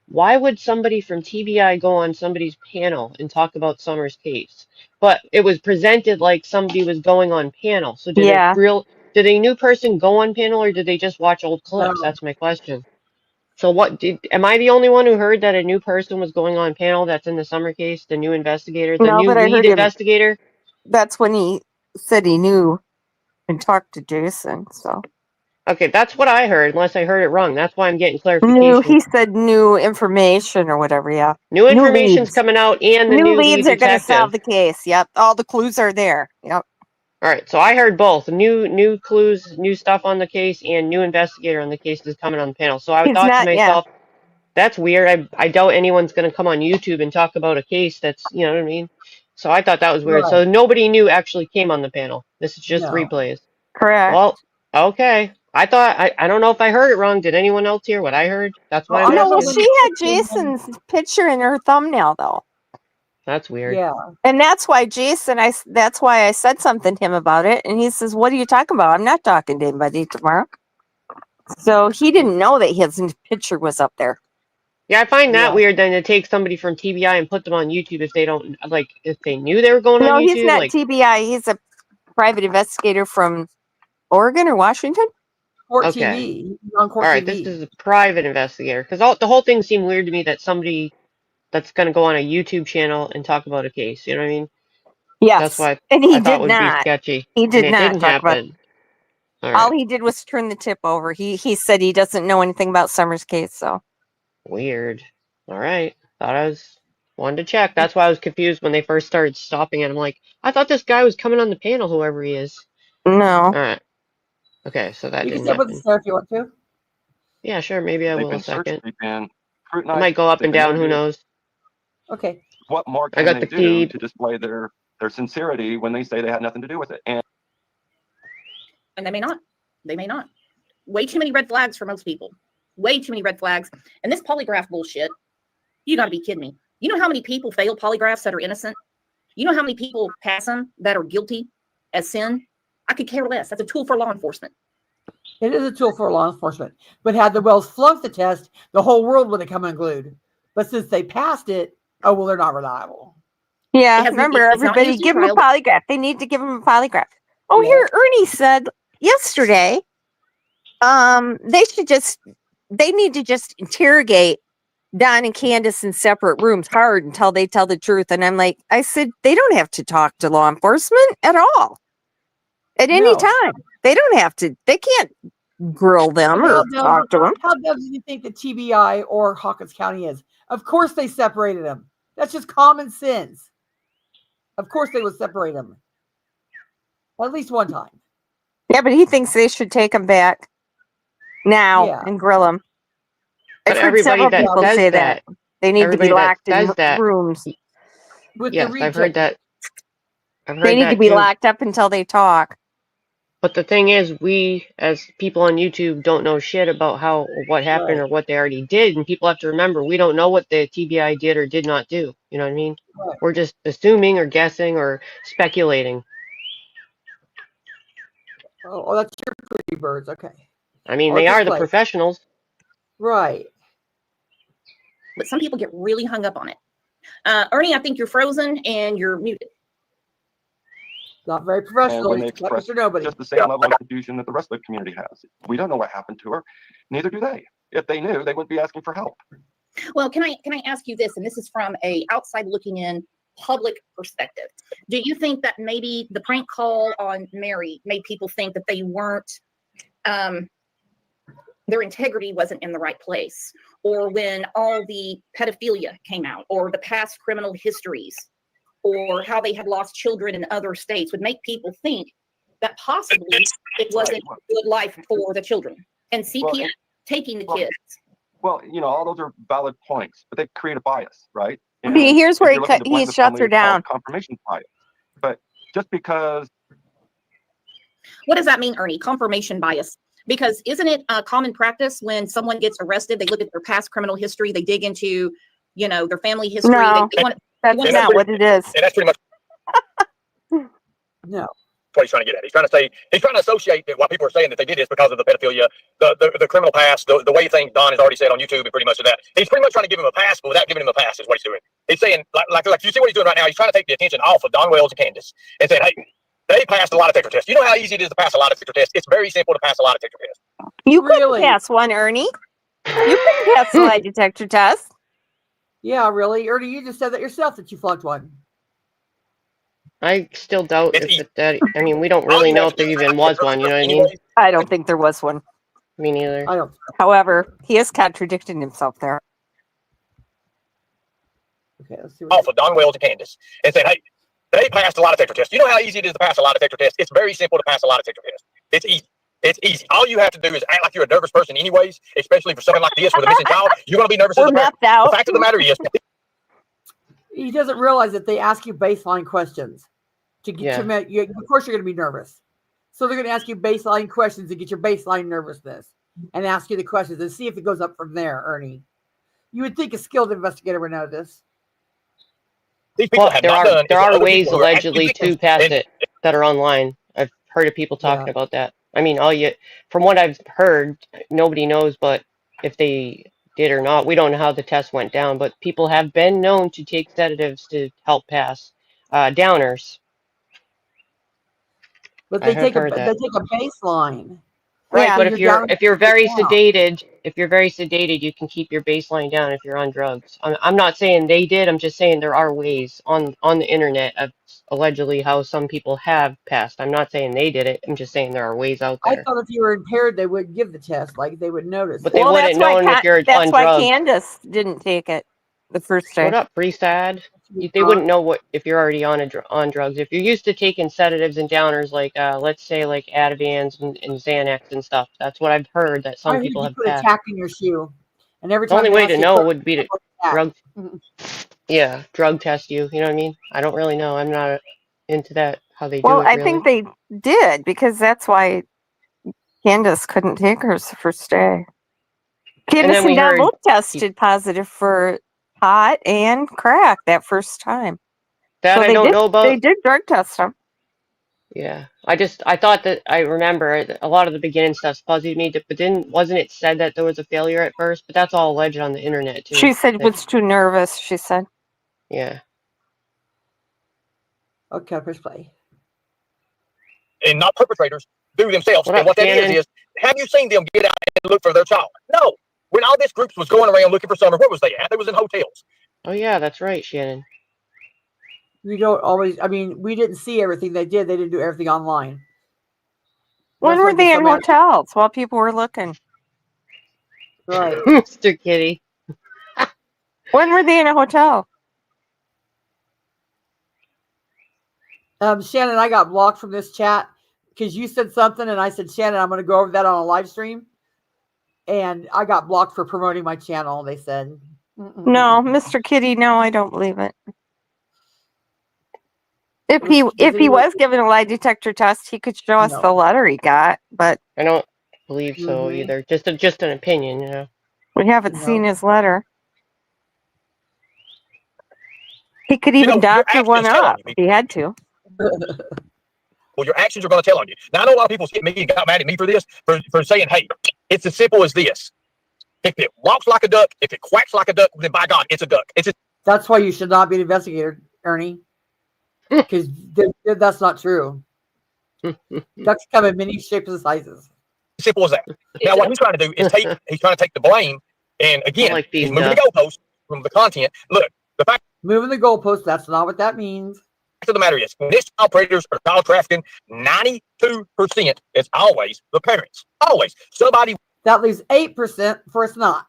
why would somebody from TBI go on somebody's panel and talk about Summer's case? But it was presented like somebody was going on panel. So did Yeah. a new person go on panel, or did they just watch old clips? No. That's my question. So am I the only one who heard that a new person was going on panel that's in the Summer case, the new investigator, the No, new but I lead heard him. investigator? That's when he said he knew and talked to Jason. So Okay, that's what I heard, unless I heard it wrong. That's why I'm getting new. clarification. He said new information or whatever. Yeah. New information's leads. coming out and the New new leads lead are going to solve detective. the case. Yep. All the clues are there. Yep. All right, so I heard both new clues, new stuff on the case, and new investigator on the case is coming on the panel. So I He's thought to not. Yeah. myself, that's weird. I doubt anyone's going to come on YouTube and talk about a case that's, you know what I mean? So I thought that was weird. So Right. nobody new actually came on the panel. This is just No. replays. Correct. Well, okay. I thought I don't know if I heard it wrong. Did anyone else hear what I heard? That's why Well, I'm I No, well, thought asking. when she had came on- Jason's picture in her thumbnail though. That's weird. Yeah. And that's why Jason, that's why I said something to him about it. And he says, "What are you talking about? I'm not talking to anybody tomorrow." So he didn't know that his picture was up there. Yeah, I find that Yeah. weird then to take somebody from TBI and put them on YouTube if they don't if they knew they were going on No, YouTube. he's not Like, TBI. He's a private investigator from Oregon or Washington. Court okay. TV. He's on Court All right, TV. this is a private investigator because the whole thing seemed weird to me that somebody that's going to go on a YouTube channel and talk about a case. You know what I mean? That's Yes, why and I he thought did would be not. sketchy, He and did it not didn't talk about. happen. All All right, he did was turn the tip over. He said he doesn't know anything about Summer's case. So weird. All right, wanted to check. That's why I was confused when they first started stopping it. I'm like, I thought this guy was coming on the panel, whoever he is. no. All right. Okay, so that You can didn't step with the happen. stair if you want to. Yeah, sure. Maybe I They've will been a second. searching, they've been I scrutinized, might go up they've and been down. Who interviewed. knows? Okay. What more I can got they the do key. to display their sincerity when they say they had nothing to do with it? And And they may not. They may not. Way too many red flags for most people. Way too many red flags. And this polygraph bullshit, you got to be kidding me. You know how many people fail polygraphs that are innocent? You know how many people pass them that are guilty as sin? I could care less. That's a tool for law enforcement. It is a tool for law enforcement. But had the Wells flunked the test, the whole world would have come unglued. But since they passed it, oh, well, they're not reliable. Yeah, remember everybody give him a polygraph. They need to give him a polygraph. Oh, Yeah. here Ernie said yesterday, they need to just interrogate Don and Candace in separate rooms hard until they tell the truth. And I said, they don't have to talk to law enforcement at all. At any No. time. They don't have to, they can't grill them How or talk to them. dumb do you think the TBI or Hawkins County is? Of course they separated them. That's just common sense. Of course they would separate them. At least one time. Yeah, but he thinks they should take them back now and grill them. But I've heard everybody several that people does say that, that. They need to be locked in rooms. Yes, I've heard that. They need to be locked up until they talk. But the thing is, we as people on YouTube don't know shit about what happened or what they already did, and people have to remember we don't know what the TBI did or did not do. You know what I mean? Right. We're just assuming or guessing or speculating. Oh, that's your pretty birds. Okay. I mean, Or they are the display. professionals. Right. But some people get really hung up on it. Ernie, I think you're frozen and you're muted. Not very and professional. when they Like express Mr. Nobody. just the same level of confusion that the rest of the community has. We don't know what happened to her. Neither do they. If they knew, they wouldn't be asking for help. Well, can I ask you this? And this is from a outside looking in public perspective. Do you think that maybe the prank call on Mary made people think that they weren't, their integrity wasn't in the right place? Or when all the pedophilia came out, or the past criminal histories, or how they had lost children in other states would make people think that possibly it wasn't a good life for the children. And CPS taking the kids. Well, all those are valid points, but they create a bias, right? Okay, And here's if where you're looking to blame he the shuts family, her it's called down. confirmation bias. But just because What does that mean, Ernie? Confirmation bias. Because isn't it common practice when someone gets arrested, they look at their past criminal history, they dig into, their family history. No, that's not what it is. And that's pretty much No. what he's trying to get at. He's trying to associate that what people are saying that they did is because of the pedophilia, the criminal past, the way things Don has already said on YouTube and pretty much of that. He's pretty much trying to give him a pass, but without giving him a pass is what he's doing. He's saying, like you see what he's doing right now, he's trying to take the attention off of Don Wells and Candace and saying, hey, they passed a lot of detector tests. You know how easy it is to pass a lot of detector tests? It's very simple to pass a lot of detector tests. You couldn't pass one, Ernie. You couldn't pass a lie detector test. Yeah, really, Ernie, you just said that yourself that you flunked one. I still doubt if that. I mean, we don't really know if there even was one. You know what I mean? I don't think there was one. Me neither. I don't. However, he is contradicting himself there. Okay, let's see. Off of Don Wells and Candace and saying, hey, they passed a lot of detector tests. You know how easy it is to pass a lot of detector tests? It's very simple to pass a lot of detector tests. It's easy. It's easy. All you have to do is act like you're a nervous person anyways, especially for something like this with a missing child. You're going to be nervous as a parent. The fact of the matter is, he doesn't realize that they ask you baseline questions to get of course you're going to be nervous. So they're going to ask you baseline questions to get your baseline nervousness and ask you the questions and see if it goes up from there, Ernie. You would think a skilled investigator would know this. Well, there are ways allegedly to pass it that are online. I've heard of people talking about that. I mean, from what I've heard, nobody knows, but if they did or not, we don't know how the test went down. But people have been known to take sedatives to help pass downers. But they take a baseline. Right, Yeah. but if you're very sedated, you can keep your baseline down if you're on drugs. I'm not saying they did. I'm just saying there are ways on the internet of allegedly how some people have passed. I'm not saying they did it. I'm just saying there are ways out I there. thought if you were impaired, they wouldn't give the test. Like they would notice. But they wouldn't know if you're on That's why drugs. Candace didn't take it the first day. What up, free sad? They wouldn't know if you're already on drugs. If you're used to taking sedatives and downers, like let's say like Ativans and Xanax and stuff. That's what I've heard that some people have put a passed. tack in your shoe, and every The time only they way ask to you know a would be to drug test you. You know what I mean? I don't really know. I'm not into that. How they do it. I think they did because that's why Candace couldn't take hers the first day. Candace and Don both tested positive for pot and crack that first time. That I don't know about. They did drug test them. Yeah, I thought that I remember a lot of the beginning stuff fuzzied me, but wasn't it said that there was a failure at first? But that's all alleged on the internet too. She said was too nervous. She said. Yeah. Okay, press play. And not perpetrators do themselves. What and up, what that Shannon? is, have you seen them get out and look for their child? No. When all this group was going around looking for summer, where was they at? They was in hotels. Oh yeah, that's right, Shannon. We don't always. I mean, we didn't see everything they did. They didn't do everything online. When were they in hotels while people were looking? Right. Mr. Kitty. When were they in a hotel? Shannon, I got blocked from this chat because you said something, and I said, Shannon, I'm going to go over that on a live stream, and I got blocked for promoting my channel. They said, No, Mr. Kitty. No, I don't believe it. If he was given a lie detector test, he could show us the letter he got, but I don't believe so either. Just an opinion, you know. We haven't seen his letter. He could even doctor one up if he had to. Well, your actions are going to tell on you. Now, I know a lot of people get me and got mad at me for this, for saying, hey, it's as simple as this. If it walks like a duck, if it quacks like a duck, then by God, it's a duck. That's why you should not be an investigator, Ernie. Because that's not true. Ducks come in many shapes and sizes. Simple as that. Now, what he's trying to do is he's trying to take the blame, and again, he's moving the goalpost from the content. Look, the fact moving the goalpost, that's not what that means. The fact of the matter is, when it's child predators or child trafficking, 92% is always the parents. Always somebody. That leaves 8% for it's not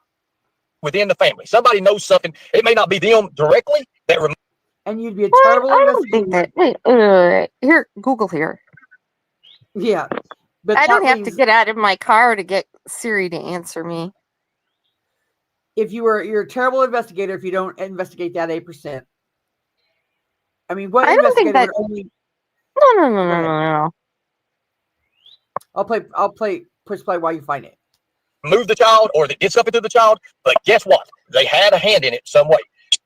within the family. Somebody knows something. It may not be them directly that. And you'd be a terrible I don't think that. Wait, here, Google here. Yeah, but I that don't have to leaves, get out of my car to get Siri to answer me. if you're a terrible investigator if you don't investigate that 8%. I mean, what I don't think investigator that. would only? No. I'll play push play while you find it. Move the child or that did something to the child, but guess what? They had a hand in it some way.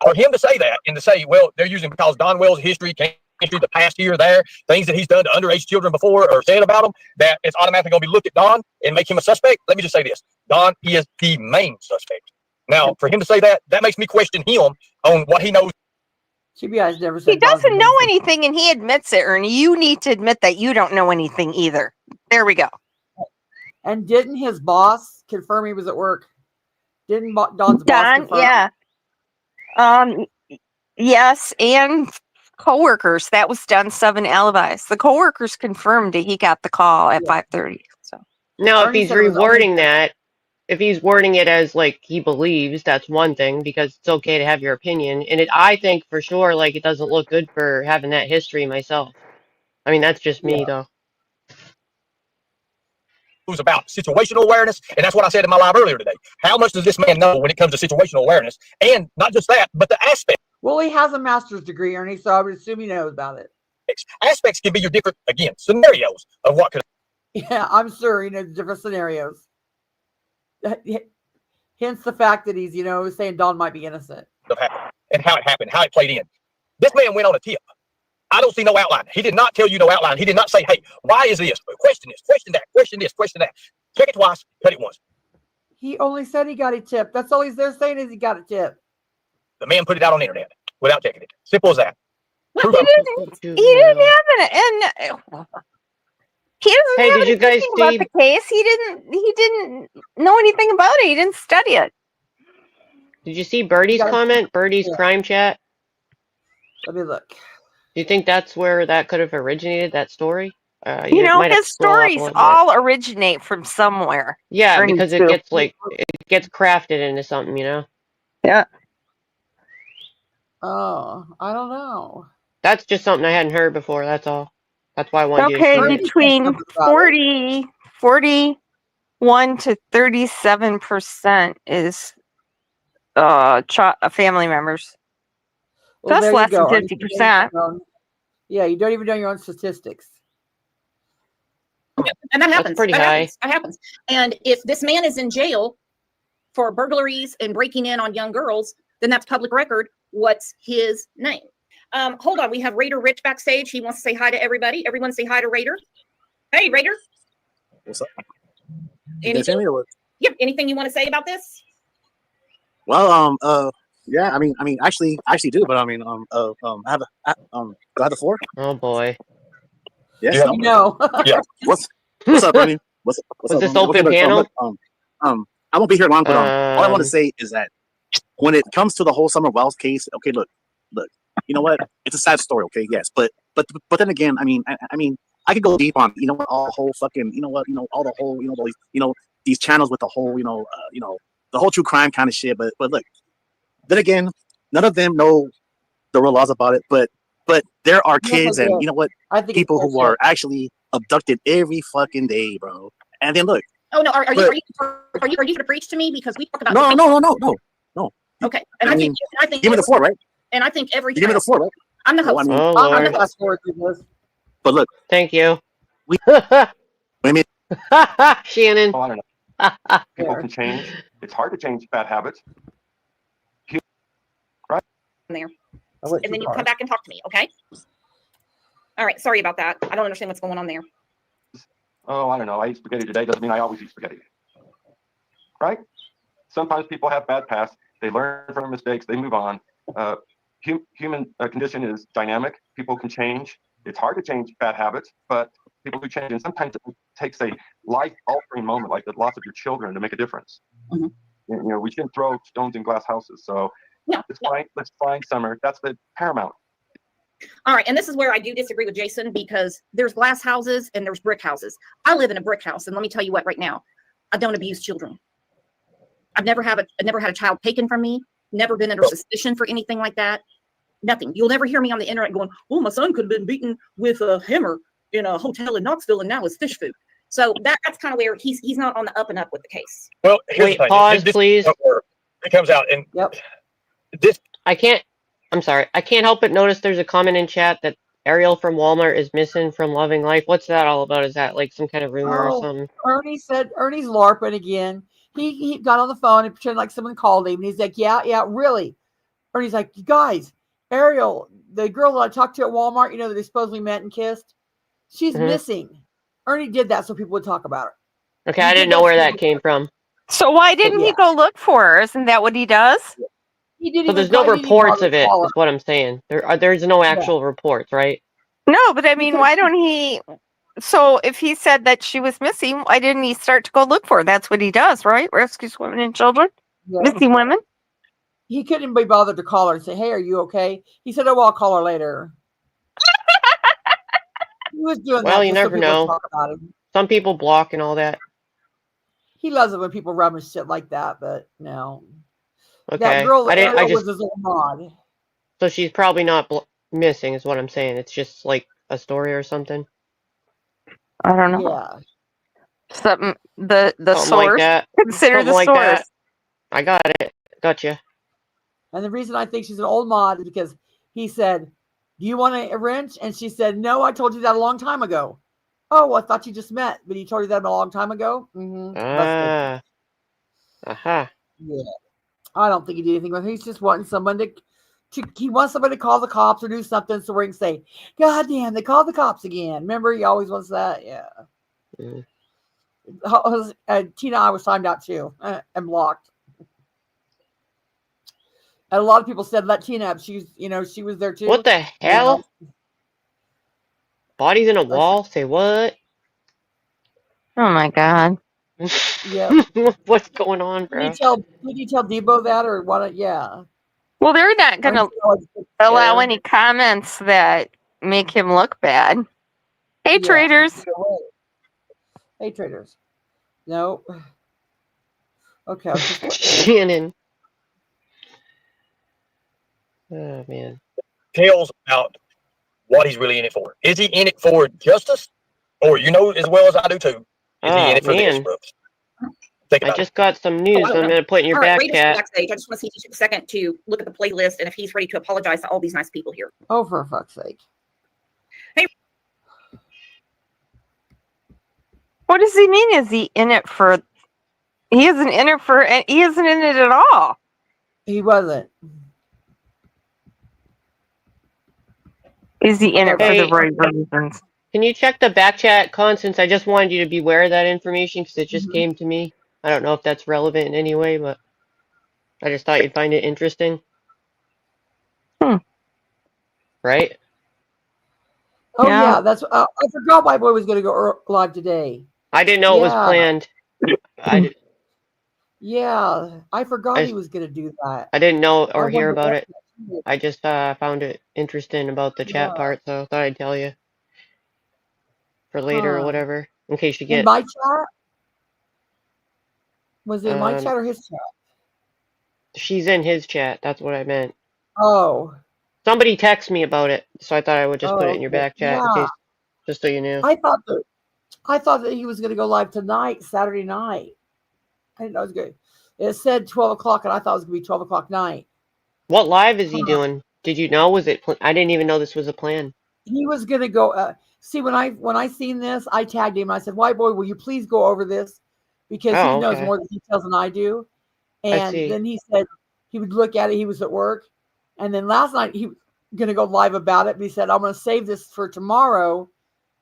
For him to say that and to say, well, they're using because Don Wells' history, the past here, there, things that he's done to underage children before or said about them, that it's automatically going to be looked at Don and make him a suspect. Let me just say this. Don is the main suspect. Now, for him to say that, that makes me question him on what he knows. CBI has never said He doesn't know anything, and he admits it, Ernie. You need to admit that you don't know anything either. There we go. And didn't his boss confirm he was at work? Didn't Don's boss Don, confirm? yeah. Yes, and coworkers. That was Don's 7 alibis. The coworkers confirmed that he got the call at 5:30. So Now, if Ernie he's said it was only- rewording that, if he's wording it as like he believes, that's one thing because it's okay to have your opinion. And I think for sure, like it doesn't look good for having that history myself. I mean, that's just me though. Who's about situational awareness, and that's what I said in my live earlier today. How much does this man know when it comes to situational awareness? And not just that, but the aspect. Well, he has a master's degree, Ernie, so I would assume he knows about it. Aspects can be your different, again, scenarios of what could. Yeah, I'm sure he knows different scenarios. Hence the fact that he's, saying Don might be innocent. And how it happened, how it played in. This man went on a tip. I don't see no outline. He did not tell you no outline. He did not say, hey, why is this? Question this, question that, question this, question that. Check it twice, cut it once. He only said he got a tip. That's all he's there saying is he got a tip. The man put it out on the internet without checking it. Simple as that. he didn't have it, and he doesn't Hey, have did you guys anything about see- the case. He didn't know anything about it. He didn't study it. Did you see Birdie's comment? Birdie's crime chat? Let me look. Do you think that's where that could have originated, that story? You know, might have his to scroll up a stories little bit. all originate from somewhere. Yeah, Ernie, because too. it gets it gets crafted into something, you know? Yeah. Oh, I don't know. That's just something I hadn't heard before, that's all. That's why I wanted you to Okay, see it. between 41 to 37% is family members. Well, That's there you less than go. 50%. Yeah, you don't even know your own statistics. And that happens. pretty that high. happens. That happens. And if this man is in jail for burglaries and breaking in on young girls, then that's public record. What's his name? Hold on. We have Raider Rich backstage. He wants to say hi to everybody. Everyone say hi to Raider. Hey, Raider. What's up? You guys hear me Anything? or what? Yep. Anything you want to say about this? Well, yeah, I mean, actually do, but I mean, I have do I have the floor? Oh boy. Yes. Yeah. No. Yeah. What's up, Ernie? What's Was up? this Ernie? open look, panel? look, I won't be here long, but all I want to Um, say is that when it comes to the whole Summer Wells case, okay, look, you know what? It's a sad story, okay, yes, but then again, I mean, I could go deep on, all the whole fucking, all the whole, these channels with the whole, the whole true crime kind of shit, but look, then again, none of them know the real laws about it, but there are kids and I think people it's who are actually abducted every fucking day, bro. And then look, Oh no. Are you But- going to preach to me because we talk about no. Okay. And I I mean, think give me the floor, right? And I think every You give me the floor, right? I'm the Well, host. I mean, Oh I'm the Lord. host. Fast forward through this. but look, Thank you. I mean, Shannon. Oh, I don't know. People There. can change. It's hard to change bad habits. There. I'll let And you then you talk. come back and talk to me, okay? All right. Sorry about that. I don't understand what's going on there. Oh, I don't know. I ate spaghetti today doesn't mean I always eat spaghetti. Right? Sometimes people have bad pasts. They learn from their mistakes. They move on. Human condition is dynamic. People can change. It's hard to change bad habits, but people do change. And sometimes it takes a life-altering moment like the loss of your children to make a difference. Mhm. We shouldn't throw stones in glass houses. So let's find Summer. That's the paramount. All right. And this is where I do disagree with Jason because there's glass houses and there's brick houses. I live in a brick house. And let me tell you what, right now, I don't abuse children. I've never had a child taken from me, never been under suspicion for anything like that. Nothing. You'll never hear me on the internet going, oh, my son could have been beaten with a hammer. in a hotel in Knoxville and now it's fish food. So that's kind of where he's not on the up and up with the case. Well, here's Wait, the thing. pause, This please. it comes out and this. I'm sorry. I can't help but notice there's a comment in chat that Ariel from Walmart is missing from Loving Life. What's that all about? Is that like some kind of rumor or something? Ernie's LARPing again. He got on the phone and pretended like someone called him, and he's like, yeah, really. Ernie's like, you guys, Ariel, the girl that I talked to at Walmart, that they supposedly met and kissed, she's missing. Ernie did that so people would talk about her. Okay, I didn't know where that came from. So why didn't he go look for her? Isn't that what he does? He didn't. So there's no reports of it, is what I'm saying. There's no actual reports, right? No, but I mean, why don't he? So if he said that she was missing, why didn't he start to go look for her? That's what he does, right? Rescues women and children, missing women. He couldn't be bothered to call her and say, "Hey, are you okay?" He said, "Oh, well, I'll call her later." He was doing that. Well, you just so never people would know. talk about him. Some people block and all that. He loves it when people rubbish shit like that, but no. Okay. That girl I just was his little mod. So she's probably not missing, is what I'm saying. It's just like a story or something. I don't know. Yeah. Something the Something source. like that. Consider Something the like source. that. I got it. Gotcha. And the reason I think she's an old mod is because he said, "Do you want a wrench?" And she said, "No, I told you that a long time ago." Oh, well, I thought you just met, but he told you that a long time ago. Aha. Yeah. I don't think he did anything with it. He's just wanting someone to he wants somebody to call the cops or do something so we can say, "God damn, they called the cops again." Remember, he always wants that. Yeah. Tina, I was timed out too and blocked. And a lot of people said, "Let Tina up." She was there too. What the hell? Bodies in a wall? Say what? Oh my god. Yeah. What's going on, bro? Did you tell Debo that or what? Yeah. Well, they're not going to allow any comments that make him look bad. Hey, traders. Hey, traders. No. Okay. Shannon. Oh, man. Tells about what he's really in it for. Is he in it for justice? Or as well as I do too, is he in it for this, Brooks? I just got some news I'm going to put in your All right, back Raiders chat. backstage. I just want to see if you took a second to look at the playlist and if he's ready to apologize to all these nice people here. Oh, for fuck's sake. Hey. What does he mean? Is he in it for? He isn't in it for. He isn't in it at all. He wasn't. Is he in it for the right reasons? Can you check the back chat, Constance? I just wanted you to be aware of that information because it just came to me. I don't know if that's relevant in any way, but I just thought you'd find it interesting. Right? Oh, yeah. That's. I forgot my boy was going to go live today. I didn't know it was planned. Yeah, I forgot he was going to do that. I didn't know or I hear wondered about what it. I just found it interesting about the chat part, so I thought I'd tell you for later or whatever, in case you In get. my chat? Was it in my chat or his chat? She's in his chat. That's what I meant. Oh. Somebody texted me about it, so I thought I would just put it in your back chat in case, just so you knew. I thought that he was going to go live tonight, Saturday night. I didn't know it was good. It said 12 o'clock, and I thought it was going to be 12 o'clock night. What live is he doing? Did you know? Was it? I didn't even know this was a plan. He was going to go. See, when I seen this, I tagged him. I said, "White boy, will you please go over this?" Because he knows more of the details than I do. And then he said he would look at it. He was at work. And then last night, he was going to go live about it. But he said, "I'm going to save this for tomorrow,"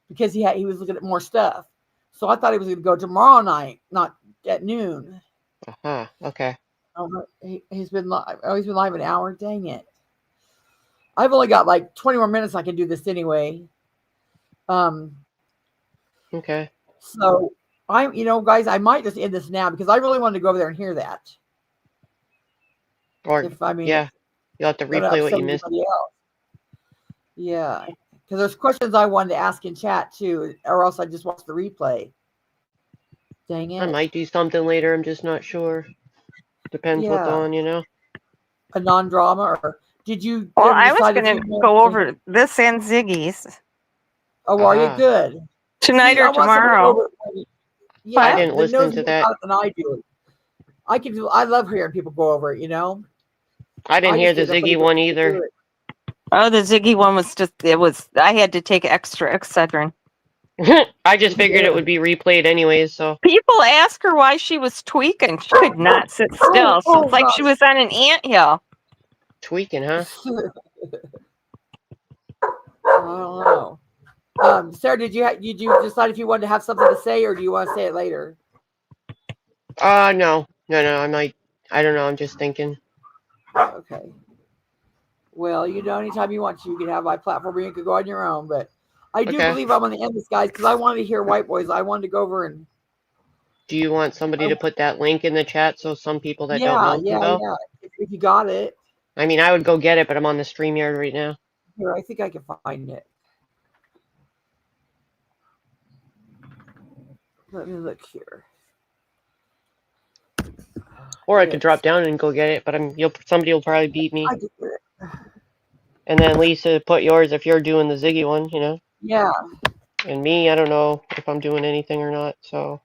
because he was looking at more stuff. So I thought he was going to go tomorrow night, not at noon. Okay. He's been live. Oh, he's been live an hour. Dang it! I've only got like 20 more minutes. I can do this anyway. Okay. So guys, I might just end this now because I really wanted to go over there and hear that. Or yeah, you'll have to replay what you missed. Yeah, because there's questions I wanted to ask in chat too, or else I just watch the replay. Dang it! I might do something later. I'm just not sure. Depends what's on, A non-drama, or did you? Well, I was going to go over this and Ziggy's. Oh, are you Aha. good? Tonight See, or I want somebody tomorrow. over. Yeah, I didn't that listen knows to more that. about it than I do. I can do. I love hearing people go over it. You know. I didn't I hear just the didn't know if Ziggy anybody one could either. do it. Oh, the Ziggy one was just, it was, I had to take extra Excedrin. I just figured it would be replayed anyways, so. People ask her why she was tweaking. She could not sit still. So it's like she was on an anthill. Tweaking, huh? I don't know. Sarah, did you decide if you wanted to have something to say, or do you want to say it later? No. I don't know, I'm just thinking. Okay. Well, anytime you want to, you can have my platform where you can go on your own. But I do Okay. believe I'm going to end this, guys, because I wanted to hear White Boys. I wanted to go over and. Do you want somebody to put that link in the chat so some people that don't Yeah, know can go? If you got it. I mean, I would go get it, but I'm on the StreamYard right now. Here, I think I can find it. Let me look here. Or I could drop down and go get it, but somebody will probably beat me. I can get it. And then Lisa, put yours if you're doing the Ziggy one, you know? Yeah. And me, I don't know if I'm doing anything or not, so.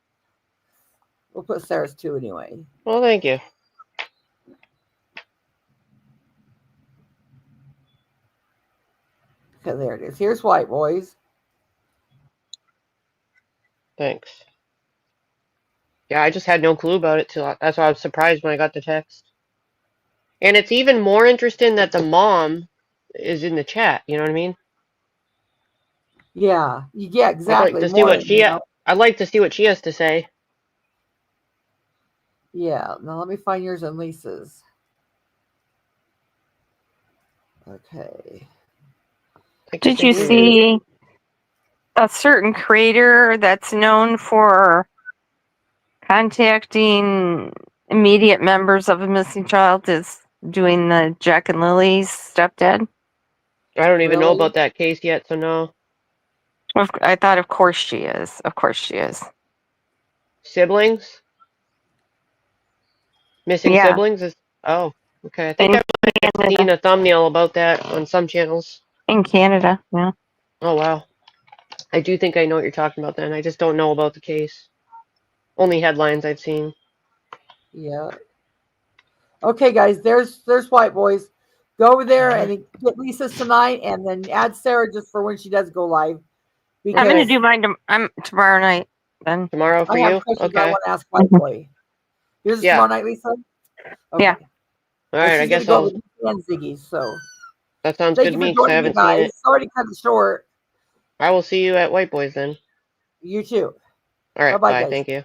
We'll put Sarah's too anyway. Well, thank you. Okay, there it is. Here's White Boys. Thanks. Yeah, I just had no clue about it that's why I was surprised when I got the text. And it's even more interesting that the mom is in the chat, you know what I mean? Yeah, exactly. I'd like to see what I'd like to see what she has to say. Yeah, now let me find yours and Lisa's. Okay. Did you see a certain creator that's known for contacting immediate members of a missing child is doing the Jack and Lily's stepdad? I don't even know about that case yet, so no. I thought, of course she is. Of course she is. Siblings? Missing Yeah. siblings? Oh, okay. I think I've seen a thumbnail about that on some channels. In Canada, yeah. Oh, wow. I do think I know what you're talking about then. I just don't know about the case. Only headlines I've seen. Yeah. Okay, guys, there's White Boys. Go over there and get Lisa's tonight, and then add Sarah just for when she does go live. I'm going to do mine tomorrow night. Then tomorrow for I have questions I want to ask White Boy. Yours is tomorrow night, Lisa? Okay. Yeah. All right, I guess I'll. And Ziggy, so. That sounds Thank good you to for me because I joining me, haven't seen guys. it. Sorry to cut it short. I will see you at White Boys then. You too. All right, Bye-bye, bye. guys. Thank you.